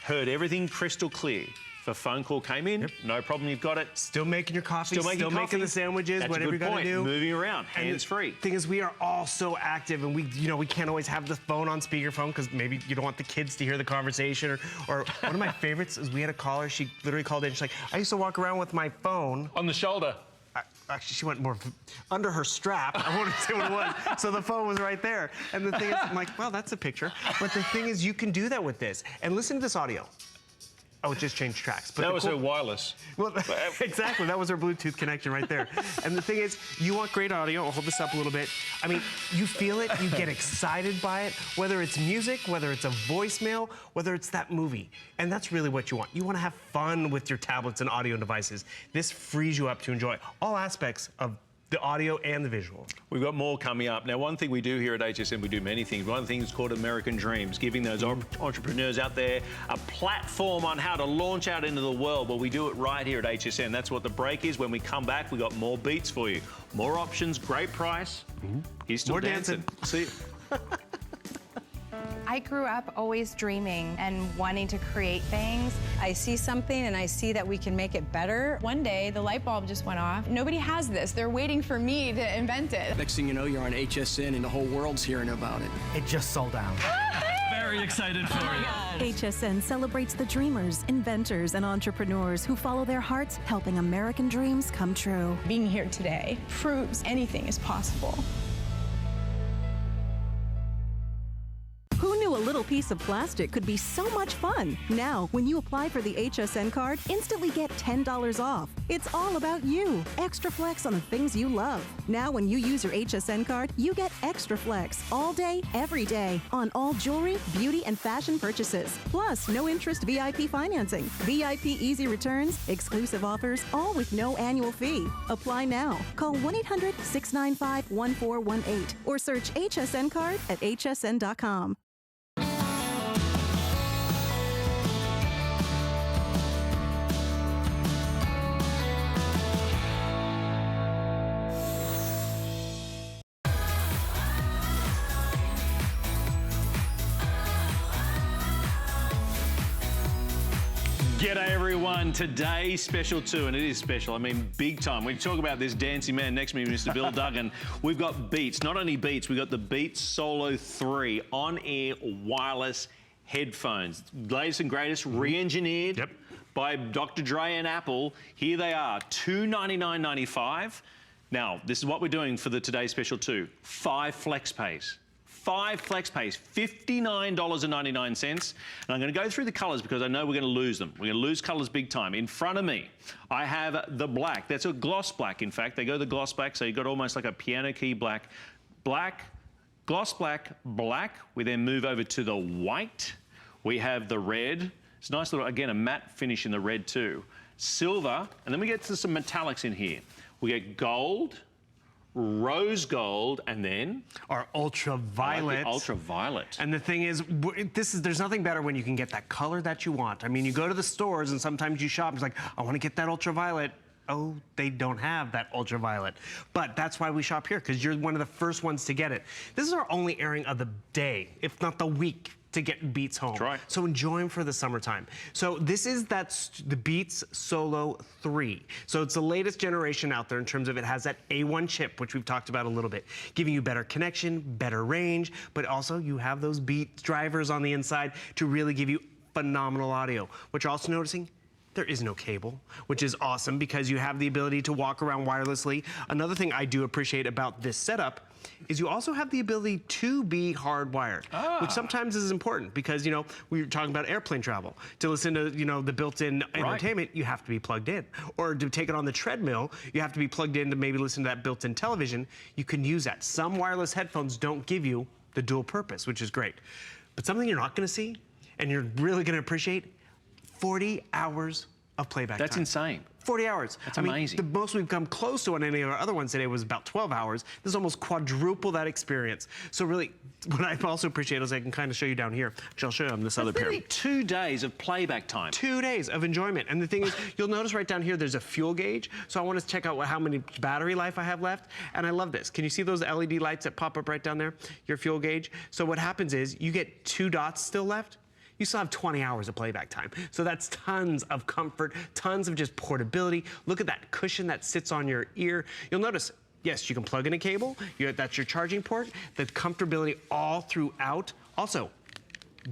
heard everything crystal clear. If a phone call came in, no problem, you've got it. Still making your coffee, still making the sandwiches, That's whatever you got to do. Moving around, hands-free. Thing is, we are all so active, and we can't always have the phone on speakerphone because maybe you don't want the kids to hear the conversation. Or one of my favorites is we had a caller. She literally called in. She's like, I used to walk around with my phone on the shoulder. Actually, she went more under her strap. I won't say what it was. So the phone was right there. And the thing is, I'm like, well, that's a picture. But the thing is, you can do that with this. And listen to this audio. Oh, it just changed tracks. But that was her wireless. Well, exactly. That was her Bluetooth connection right there. And the thing is, you want great audio. I'll hold this up a little bit. I mean, you feel it. You get excited by it, whether it's music, whether it's a voicemail, whether it's that movie. And that's really what you want. You want to have fun with your tablets and audio devices. This frees you up to enjoy all aspects of the audio and the visual. We've got more coming up. Now, one thing we do here at HSN, we do many things. One of the things is called American Dreams, giving those entrepreneurs out there a platform on how to launch out into the world. Well, we do it right here at HSN. That's what the break is. When we come back, we got more beats for you. More options, great price. He's still more dancing. See. I grew up always dreaming and wanting to create things. I see something and I see that we can make it better. One day, the light bulb just went off. Nobody has this. They're waiting for me to invent it. Next thing you know, you're on HSN and the whole world's hearing about it. It just sold out. Very excited for you. HSN celebrates the dreamers, inventors, and entrepreneurs who follow their hearts, helping American dreams come true. Being here today proves anything is possible. Who knew a little piece of plastic could be so much fun? Now, when you apply for the HSN card, instantly get $10 off. It's all about you. Extra flex on the things you love. Now, when you use your HSN card, you get extra flex all day, every day on all jewelry, beauty, and fashion purchases. Plus, no interest VIP financing, VIP easy returns, exclusive offers, all with no annual fee. Apply now. Call 1-800-695-1418 or search HSN card at hsn.com. G'day everyone, today's special too, and it is special, I mean big time. We talk about this dancing man next to me, Mr. Bill Duggan. We've got Beats, not only Beats, we've got the Beats Solo 3 on-air wireless headphones. Latest and greatest, re-engineered by Dr. Dre and Apple. Here they are, $299.95. Now, this is what we're doing for the today's special too. 5 flex pays. 5 flex pays, $59.99. And I'm going to go through the colors because I know we're going to lose them. We're going to lose colors big time. In front of me, I have the black. That's a gloss black, in fact. They go the gloss black, so you've got almost like a piano key black. Black, gloss black, black. We then move over to the white. We have the red. It's a nice little, again, a matte finish in the red too. Silver, and then we get to some metallics in here. We get gold, rose gold, and then our ultraviolet. Ultraviolet. And the thing is, there's nothing better when you can get that color that you want. I mean, you go to the stores and sometimes you shop, it's like, I want to get that ultraviolet. Oh, they don't have that ultraviolet. But that's why we shop here, because you're one of the first ones to get it. This is our only airing of the day, if not the week, to get Beats home. That's right. So enjoy them for the summertime. So this is the Beats Solo 3. So it's the latest generation out there in terms of it has that A1 chip, which we've talked about a little bit, giving you better connection, better range, but also you have those Beats drivers on the inside to really give you phenomenal audio. What you're also noticing, there is no cable, which is awesome because you have the ability to walk around wirelessly. Another thing I do appreciate about this setup is you also have the ability to be hardwired, which sometimes is important because, you know, we were talking about airplane travel. To listen to, you know, the built-in entertainment, you have to be plugged in. Or to take it on the treadmill, you have to be plugged in to maybe listen to that built-in television. You can use that. Some wireless headphones don't give you the dual purpose, which is great. But something you're not gonna see, and you're really gonna appreciate, 40 hours of playback time. That's insane. 40 hours. That's amazing. The most we've come close to on any of our other ones today was about 12 hours. This is almost quadruple that experience. So really, what I also appreciate is I can kind of show you down here. Actually, I'll show you on this other pair. Literally 2 days of playback time. 2 days of enjoyment. And the thing is, you'll notice right down here, there's a fuel gauge. So I want to check out how many battery life I have left. And I love this. Can you see those LED lights that pop up right down there? Your fuel gauge. So what happens is you get 2 dots still left. You still have 20 hours of playback time. So that's tons of comfort, tons of just portability. Look at that cushion that sits on your ear. You'll notice, yes, you can plug in a cable. That's your charging port. The comfortability all throughout. Also,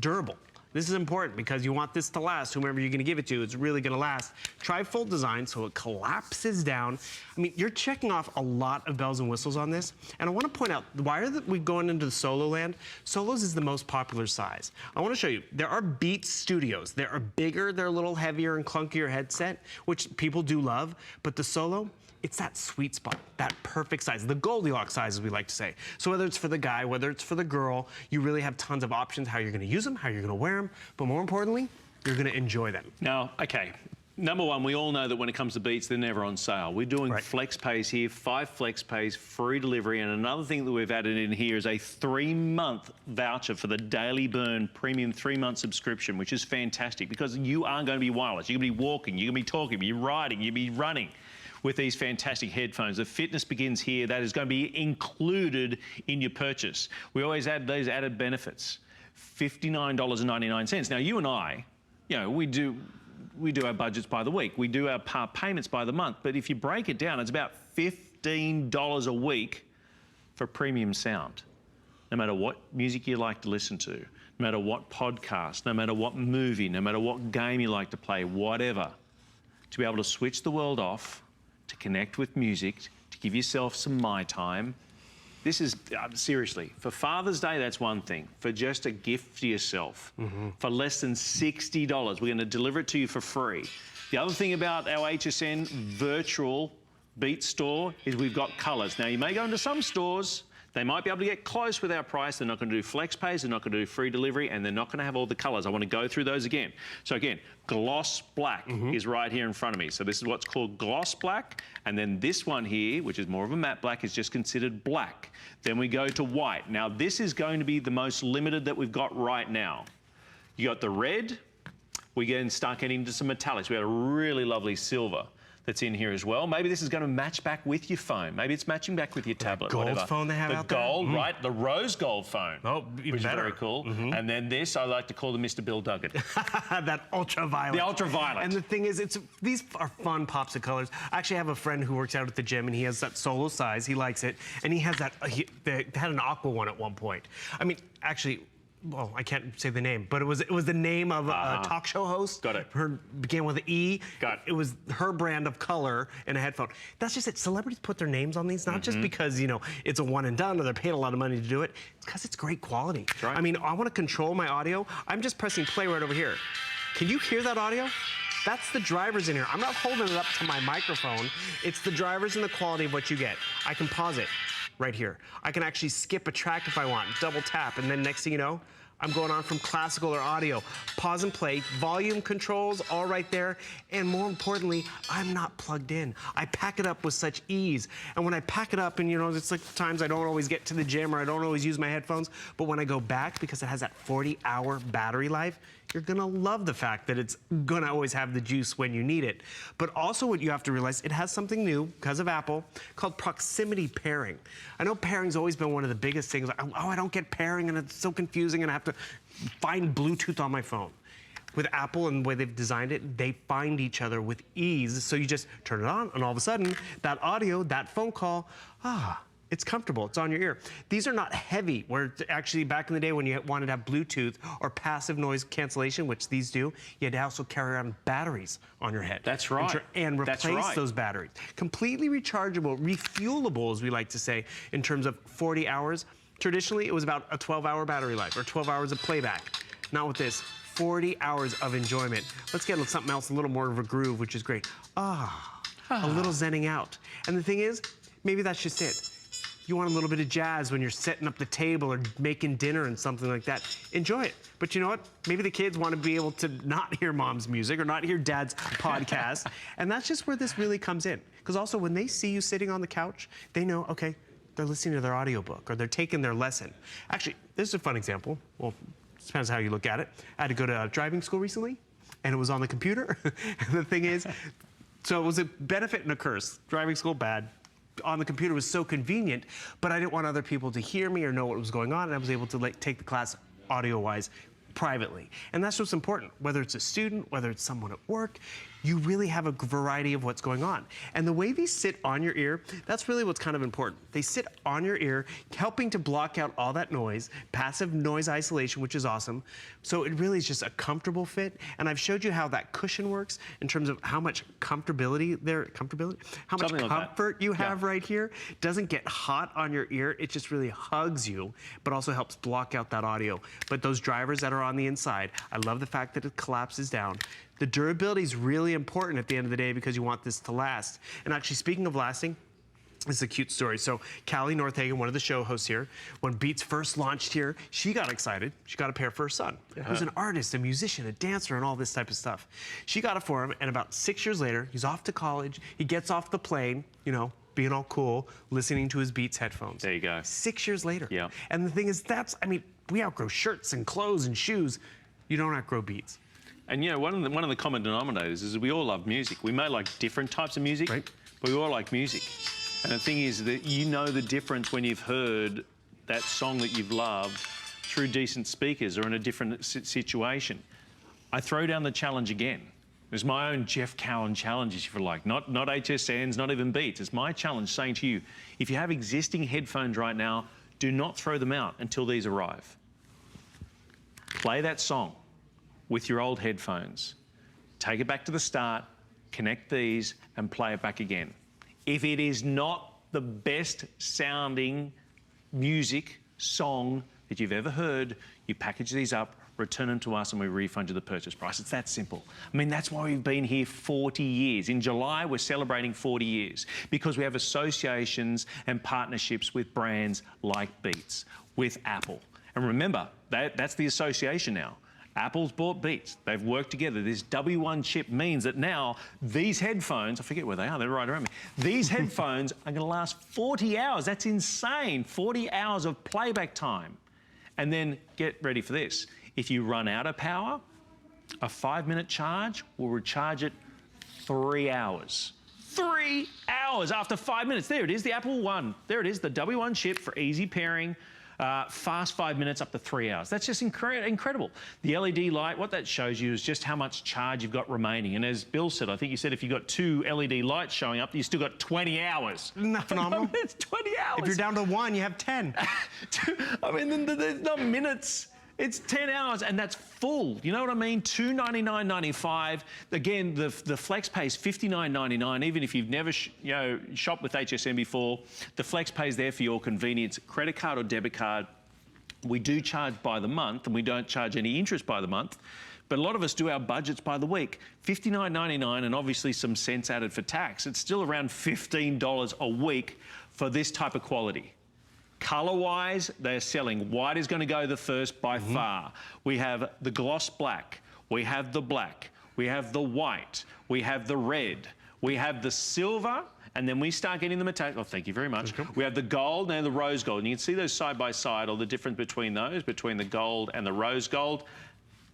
durable. This is important because you want this to last. Whomever you're gonna give it to, it's really gonna last. Tri-fold design, so it collapses down. I mean, you're checking off a lot of bells and whistles on this. And I wanna point out, why are we going into the Solo land? Solos is the most popular size. I wanna show you, there are Beats Studios. They are bigger, they're a little heavier and clunkier headset, which people do love, but the Solo, it's that sweet spot, that perfect size, the Goldilocks size, as we like to say. So whether it's for the guy, whether it's for the girl, you really have tons of options, how you're gonna use them, how you're gonna wear them, but more importantly, you're gonna enjoy them. Now, okay, number one, we all know that when it comes to Beats, they're never on sale. We're doing flex pays here, 5 flex pays, free delivery, and another thing that we've added in here is a 3-month voucher for the Daily Burn premium 3-month subscription, which is fantastic because you are going to be wireless. You're going to be walking, you're going to be talking, you're riding, you'll be running with these fantastic headphones. The fitness begins here. That is going to be included in your purchase. We always add those added benefits. $59.99. Now, you and I, you know, we do our budgets by the week. We do our payments by the month. But if you break it down, it's about $15 a week for premium sound. No matter what music you like to listen to, no matter what podcast, no matter what movie, no matter what game you like to play, whatever, to be able to switch the world off, to connect with music, to give yourself some my time. This is, seriously, for Father's Day, that's one thing. For just a gift to yourself, for less than $60, we're gonna deliver it to you for free. The other thing about our HSN virtual Beat store is we've got colors. Now, you may go into some stores, they might be able to get close with our price. They're not going to do flex pays, they're not going to do free delivery, and they're not going to have all the colors. I want to go through those again. So again, gloss black is right here in front of me. So this is what's called gloss black. And then this one here, which is more of a matte black, is just considered black. Then we go to white. Now this is going to be the most limited that we've got right now. You got the red. We then start getting into some metallics. We got a really lovely silver that's in here as well. Maybe this is going to match back with your phone. Maybe it's matching back with your tablet. Gold whatever. phone they have out there? The gold, right? The rose gold phone. Oh, even which better. Is very cool. And then this, I like to call the Mr. Bill Duggan. That ultraviolet. The ultraviolet. And the thing is, these are fun pops of colors. I actually have a friend who works out at the gym, and he has that Solo size. He likes it, and he has that. They had an aqua one at one point. I mean, actually. Well, I can't say the name, but it was the name of a talk show host. Got it. Her began with an E. Got it. It was her brand of color in a headphone. That's just it. Celebrities put their names on these, not just because, you know, it's a one and done or they're paying a lot of money to do it. It's because it's great quality. That's right. I mean, I want to control my audio. I'm just pressing play right over here. Can you hear that audio? That's the drivers in here. I'm not holding it up to my microphone. It's the drivers and the quality of what you get. I can pause it right here. I can actually skip a track if I want, double tap, and then next thing you know, I'm going on from classical or audio. Pause and play, volume controls, all right there. And more importantly, I'm not plugged in. I pack it up with such ease. And when I pack it up, and you know, it's like times I don't always get to the gym or I don't always use my headphones, but when I go back, because it has that 40-hour battery life, you're gonna love the fact that it's gonna always have the juice when you need it. But also what you have to realize, it has something new, because of Apple, called proximity pairing. I know pairing's always been one of the biggest things. Oh, I don't get pairing, and it's so confusing, and I have to find Bluetooth on my phone. With Apple and the way they've designed it, they find each other with ease. So you just turn it on, and all of a sudden, that audio, that phone call, It's comfortable, it's on your ear. These are not heavy, where actually back in the day when you wanted to have Bluetooth or passive noise cancellation, which these do, you had to also carry around batteries on your head. That's right. And replace That's right. those batteries. Completely rechargeable, refuelable, as we like to say, in terms of 40 hours. Traditionally, it was about a 12-hour battery life or 12 hours of playback. Not with this. 40 hours of enjoyment. Let's get something else, a little more of a groove, which is great. A little zenning out. And the thing is, maybe that's just it. You want a little bit of jazz when you're setting up the table or making dinner and something like that. Enjoy it. But you know what? Maybe the kids want to be able to not hear mom's music or not hear dad's podcast. And that's just where this really comes in. Because also when they see you sitting on the couch, they know, okay, they're listening to their audiobook or they're taking their lesson. Actually, this is a fun example. Well, depends how you look at it. I had to go to driving school recently and it was on the computer. And the thing is, so it was a benefit and a curse. Driving school, bad. On the computer was so convenient, but I didn't want other people to hear me or know what was going on, and I was able to take the class audio-wise privately. And that's what's important. Whether it's a student, whether it's someone at work, you really have a variety of what's going on. And the way these sit on your ear, that's really what's kind of important. They sit on your ear, helping to block out all that noise, passive noise isolation, which is awesome. So it really is just a comfortable fit. And I've showed you how that cushion works in terms of how much comfortability how much comfort you have right here. Doesn't get hot on your ear. It just really hugs you, but also helps block out that audio. But those drivers that are on the inside, I love the fact that it collapses down. The durability is really important at the end of the day because you want this to last. And actually, speaking of lasting, this is a cute story. So Callie Northagen, one of the show hosts here, when Beats first launched here, she got excited. She got a pair for her son, who's an artist, a musician, a dancer, and all this type of stuff. She got it for him, and about 6 years later, he's off to college. He gets off the plane, you know, being all cool, listening to his Beats headphones. There you go. 6 years later. Yeah. And the thing is, I mean, we outgrow shirts and clothes and shoes. You don't outgrow Beats. And you know, one of the common denominators is that we all love music. We may like different types of music, but we all like music. And the thing is that you know the difference when you've heard that song that you've loved through decent speakers or in a different situation. I throw down the challenge again. It's my own Jeff Cowan challenges, if you like, not HSN's, not even Beats. It's my challenge saying to you, if you have existing headphones right now, do not throw them out until these arrive. Play that song with your old headphones. Take it back to the start, connect these, and play it back again. If it is not the best sounding music song that you've ever heard, you package these up, return them to us, and we refund you the purchase price. It's that simple. I mean, that's why we've been here 40 years. In July, we're celebrating 40 years because we have associations and partnerships with brands like Beats, with Apple. And remember, that's the association now. Apple's bought Beats. They've worked together. This W1 chip means that now these headphones, I forget where they are, they're right around me. These headphones are going to last 40 hours. That's insane. 40 hours of playback time. And then get ready for this. If you run out of power, a 5-minute charge will recharge it 3 hours. 3 hours after 5 minutes. There it is, the Apple One. There it is, the W1 chip for easy pairing. Fast 5 minutes up to 3 hours. That's just incredible. The LED light, what that shows you is just how much charge you've got remaining. And as Bill said, I think you said if you've got 2 LED lights showing up, you've still got 20 hours. Isn't that phenomenal? It's 20 hours. If you're down to 1, you have 10. I mean, there's not minutes. It's 10 hours and that's full. You know what I mean? $299.95. Again, the Flex Pay is $59.99. Even if you've never shopped with HSN before, the Flex Pay is there for your convenience. Credit card or debit card. We do charge by the month and we don't charge any interest by the month. But a lot of us do our budgets by the week. $59.99 and obviously some cents added for tax. It's still around $15 a week for this type of quality. Color-wise, they're selling. White is going to go the first by far. We have the gloss black. We have the black. We have the white. We have the red. We have the silver. And then we start getting the metallic. Oh, thank you very much. We have the gold and the rose gold. And you can see those side by side, or the difference between those, between the gold and the rose gold.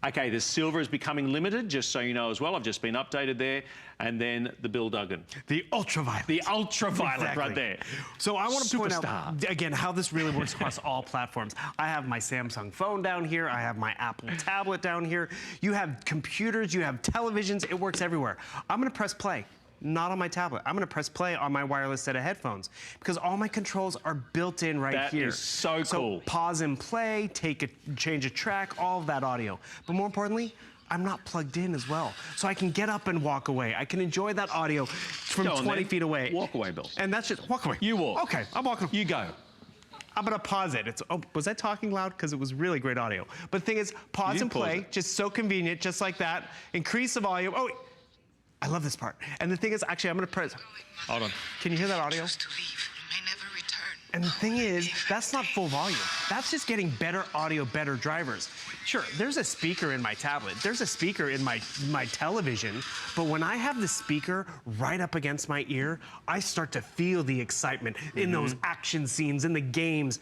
Okay, the silver is becoming limited, just so you know as well. I've just been updated there. And then the Bill Duggan. The ultraviolet. The ultraviolet right there. So I want to point out, again, how this really works across all platforms. I have my Samsung phone down here. I have my Apple tablet down here. You have computers. You have televisions. It works everywhere. I'm going to press play. not on my tablet. I'm gonna press play on my wireless set of headphones because all my controls are built in right here. That is so cool. Pause and play, change a track, all of that audio. But more importantly, I'm not plugged in as well. So I can get up and walk away. I can enjoy that audio from 20 feet away. Walk away, Bill. And that's just, walk away. You walk. Okay, I'm walking. You go. I'm gonna pause it. Was I talking loud? Because it was really great audio. But the thing is, pause and play, just so convenient, just like that. Increase the volume. Oh, I love this part. And the thing is, actually, I'm gonna press. Hold on. Can you hear that audio? And the thing is, that's not full volume. That's just getting better audio, better drivers. Sure, there's a speaker in my tablet. There's a speaker in my television. But when I have the speaker right up against my ear, I start to feel the excitement in those action scenes, in the games.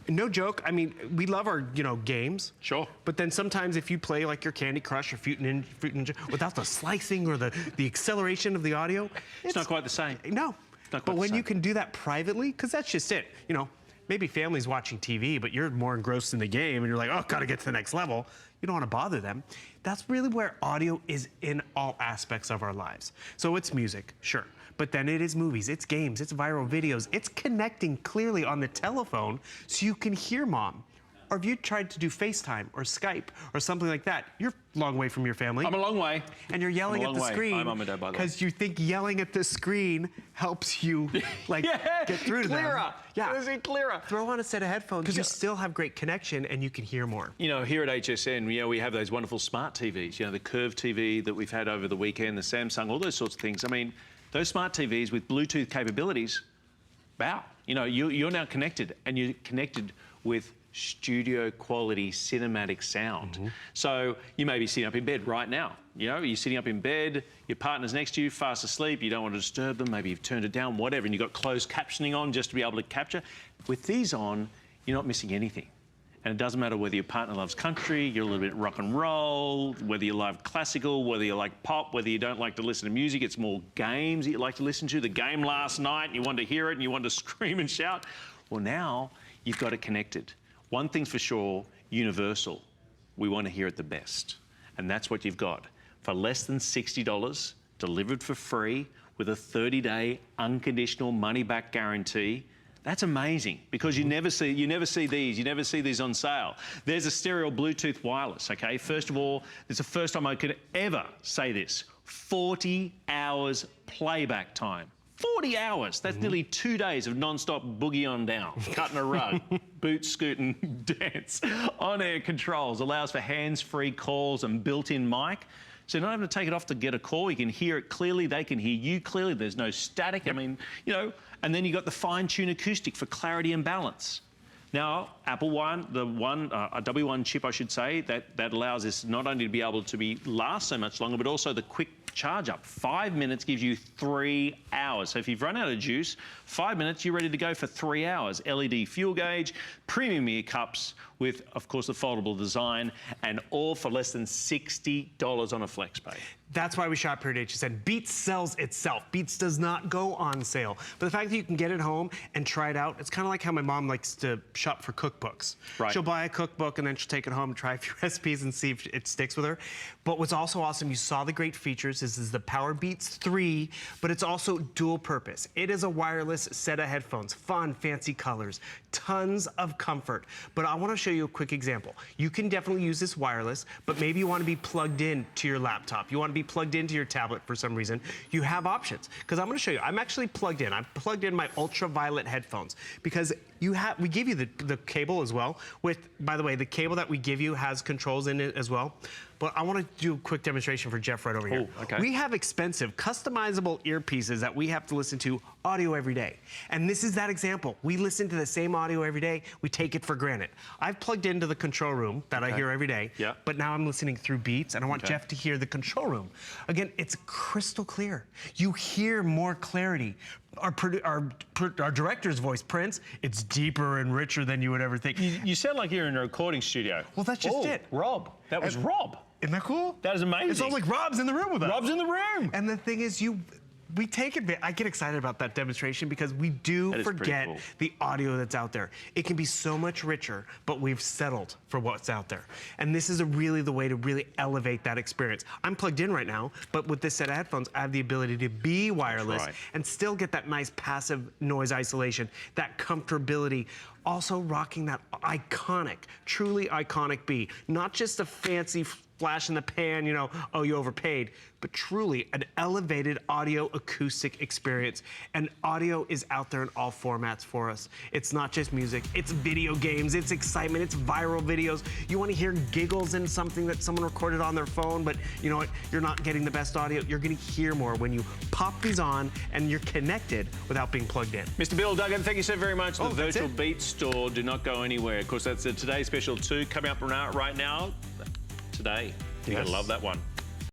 No joke, I mean, we love our, games. Sure. But then sometimes if you play like your Candy Crush or Fruit Ninja without the slicing or the acceleration of the audio, it's not quite the same. No. But when you can do that privately, because that's just it, maybe family's watching TV, but you're more engrossed in the game and you're like, oh, gotta get to the next level. You don't want to bother them. That's really where audio is in all aspects of our lives. So it's music, sure. But then it is movies, it's games, it's viral videos. It's connecting clearly on the telephone so you can hear mom. Or if you tried to do FaceTime or Skype or something like that, you're a long way from your family. I'm a long way. And you're yelling at the screen. Hi, Mum and Dad, by the way. Because you think yelling at the screen helps you, get through to them. Clearer. Yeah. Is it clearer? Throw on a set of headphones because you still have great connection and you can hear more. Here at HSN, we have those wonderful smart TVs. The curved TV that we've had over the weekend, the Samsung, all those sorts of things. I mean, those smart TVs with Bluetooth capabilities, wow. You're now connected, and you're connected with studio quality cinematic sound. So you may be sitting up in bed right now. You're sitting up in bed, your partner's next to you, fast asleep, you don't want to disturb them, maybe you've turned it down, whatever, and you've got closed captioning on just to be able to capture. With these on, you're not missing anything. And it doesn't matter whether your partner loves country, you're a little bit rock and roll, whether you love classical, whether you like pop, whether you don't like to listen to music, it's more games that you like to listen to. The game last night, you want to hear it and you want to scream and shout. Well, now you've got it connected. One thing's for sure, universal. We want to hear it the best. And that's what you've got. For less than $60, delivered for free, with a 30-day unconditional money-back guarantee. That's amazing because you never see these on sale. There's a stereo Bluetooth wireless, okay? First of all, it's the first time I could ever say this. 40 hours playback time. 40 hours. That's nearly 2 days of non-stop boogie on down, cutting a rug, boot, scoot and dance. On-air controls allows for hands-free calls and built-in mic. So you're not having to take it off to get a call. You can hear it clearly. They can hear you clearly. There's no static. I mean, and then you've got the fine-tune acoustic for clarity and balance. Now, Apple One, a W1 chip, I should say, that allows this not only to be able to last so much longer, but also the quick charge up. 5 minutes gives you 3 hours. So if you've run out of juice, 5 minutes, you're ready to go for 3 hours. LED fuel gauge, premium ear cups with, of course, the foldable design, and all for less than $60 on a FlexPay. That's why we shop here at HSN. Beats sells itself. Beats does not go on sale. But the fact that you can get it home and try it out, it's kind of like how my mom likes to shop for cookbooks. Right. She'll buy a cookbook and then she'll take it home and try a few recipes and see if it sticks with her. But what's also awesome, you saw the great features. This is the Powerbeats 3, but it's also dual purpose. It is a wireless set of headphones, fun, fancy colors, tons of comfort. But I want to show you a quick example. You can definitely use this wireless, but maybe you want to be plugged in to your laptop. You want to be plugged into your tablet for some reason. You have options, because I'm going to show you. I'm actually plugged in. I'm plugged in my ultraviolet headphones because we give you the cable as well. By the way, the cable that we give you has controls in it as well. But I want to do a quick demonstration for Jeff right over here. Okay. We have expensive, customizable earpieces that we have to listen to audio every day. And this is that example. We listen to the same audio every day. We take it for granted. I've plugged into the control room that I hear every day, but now I'm listening through Beats, and I want Jeff to hear the control room. Again, it's crystal clear. You hear more clarity. Our director's voice, Prince, it's deeper and richer than you would ever think. You sound like you're in a recording studio. Well, that's just it. Rob. That was Rob. Isn't that cool? That is amazing. It sounds like Rob's in the room with us. Rob's in the room. And the thing is, we take it. I get excited about that demonstration because we do forget cool. the audio that's out there. It can be so much richer, but we've settled for what's out there. And this is really the way to really elevate that experience. I'm plugged in right now, but with this set of headphones, I have the ability to be wireless and still get that nice passive noise isolation, that comfortability. Also rocking that iconic, truly iconic beat. Not just a fancy flash in the pan, you know, oh, you overpaid, but truly an elevated audio acoustic experience. And audio is out there in all formats for us. It's not just music, it's video games, it's excitement, it's viral videos. You want to hear giggles in something that someone recorded on their phone, but you know what, you're not getting the best audio. You're going to hear more when you pop these on and you're connected without being plugged in. Mr. Bill Duggan, thank you so very much. The Virtual Beats store, do not go anywhere. Of course, that's a Today Special 2 coming up right now. Today. You're going to love that one.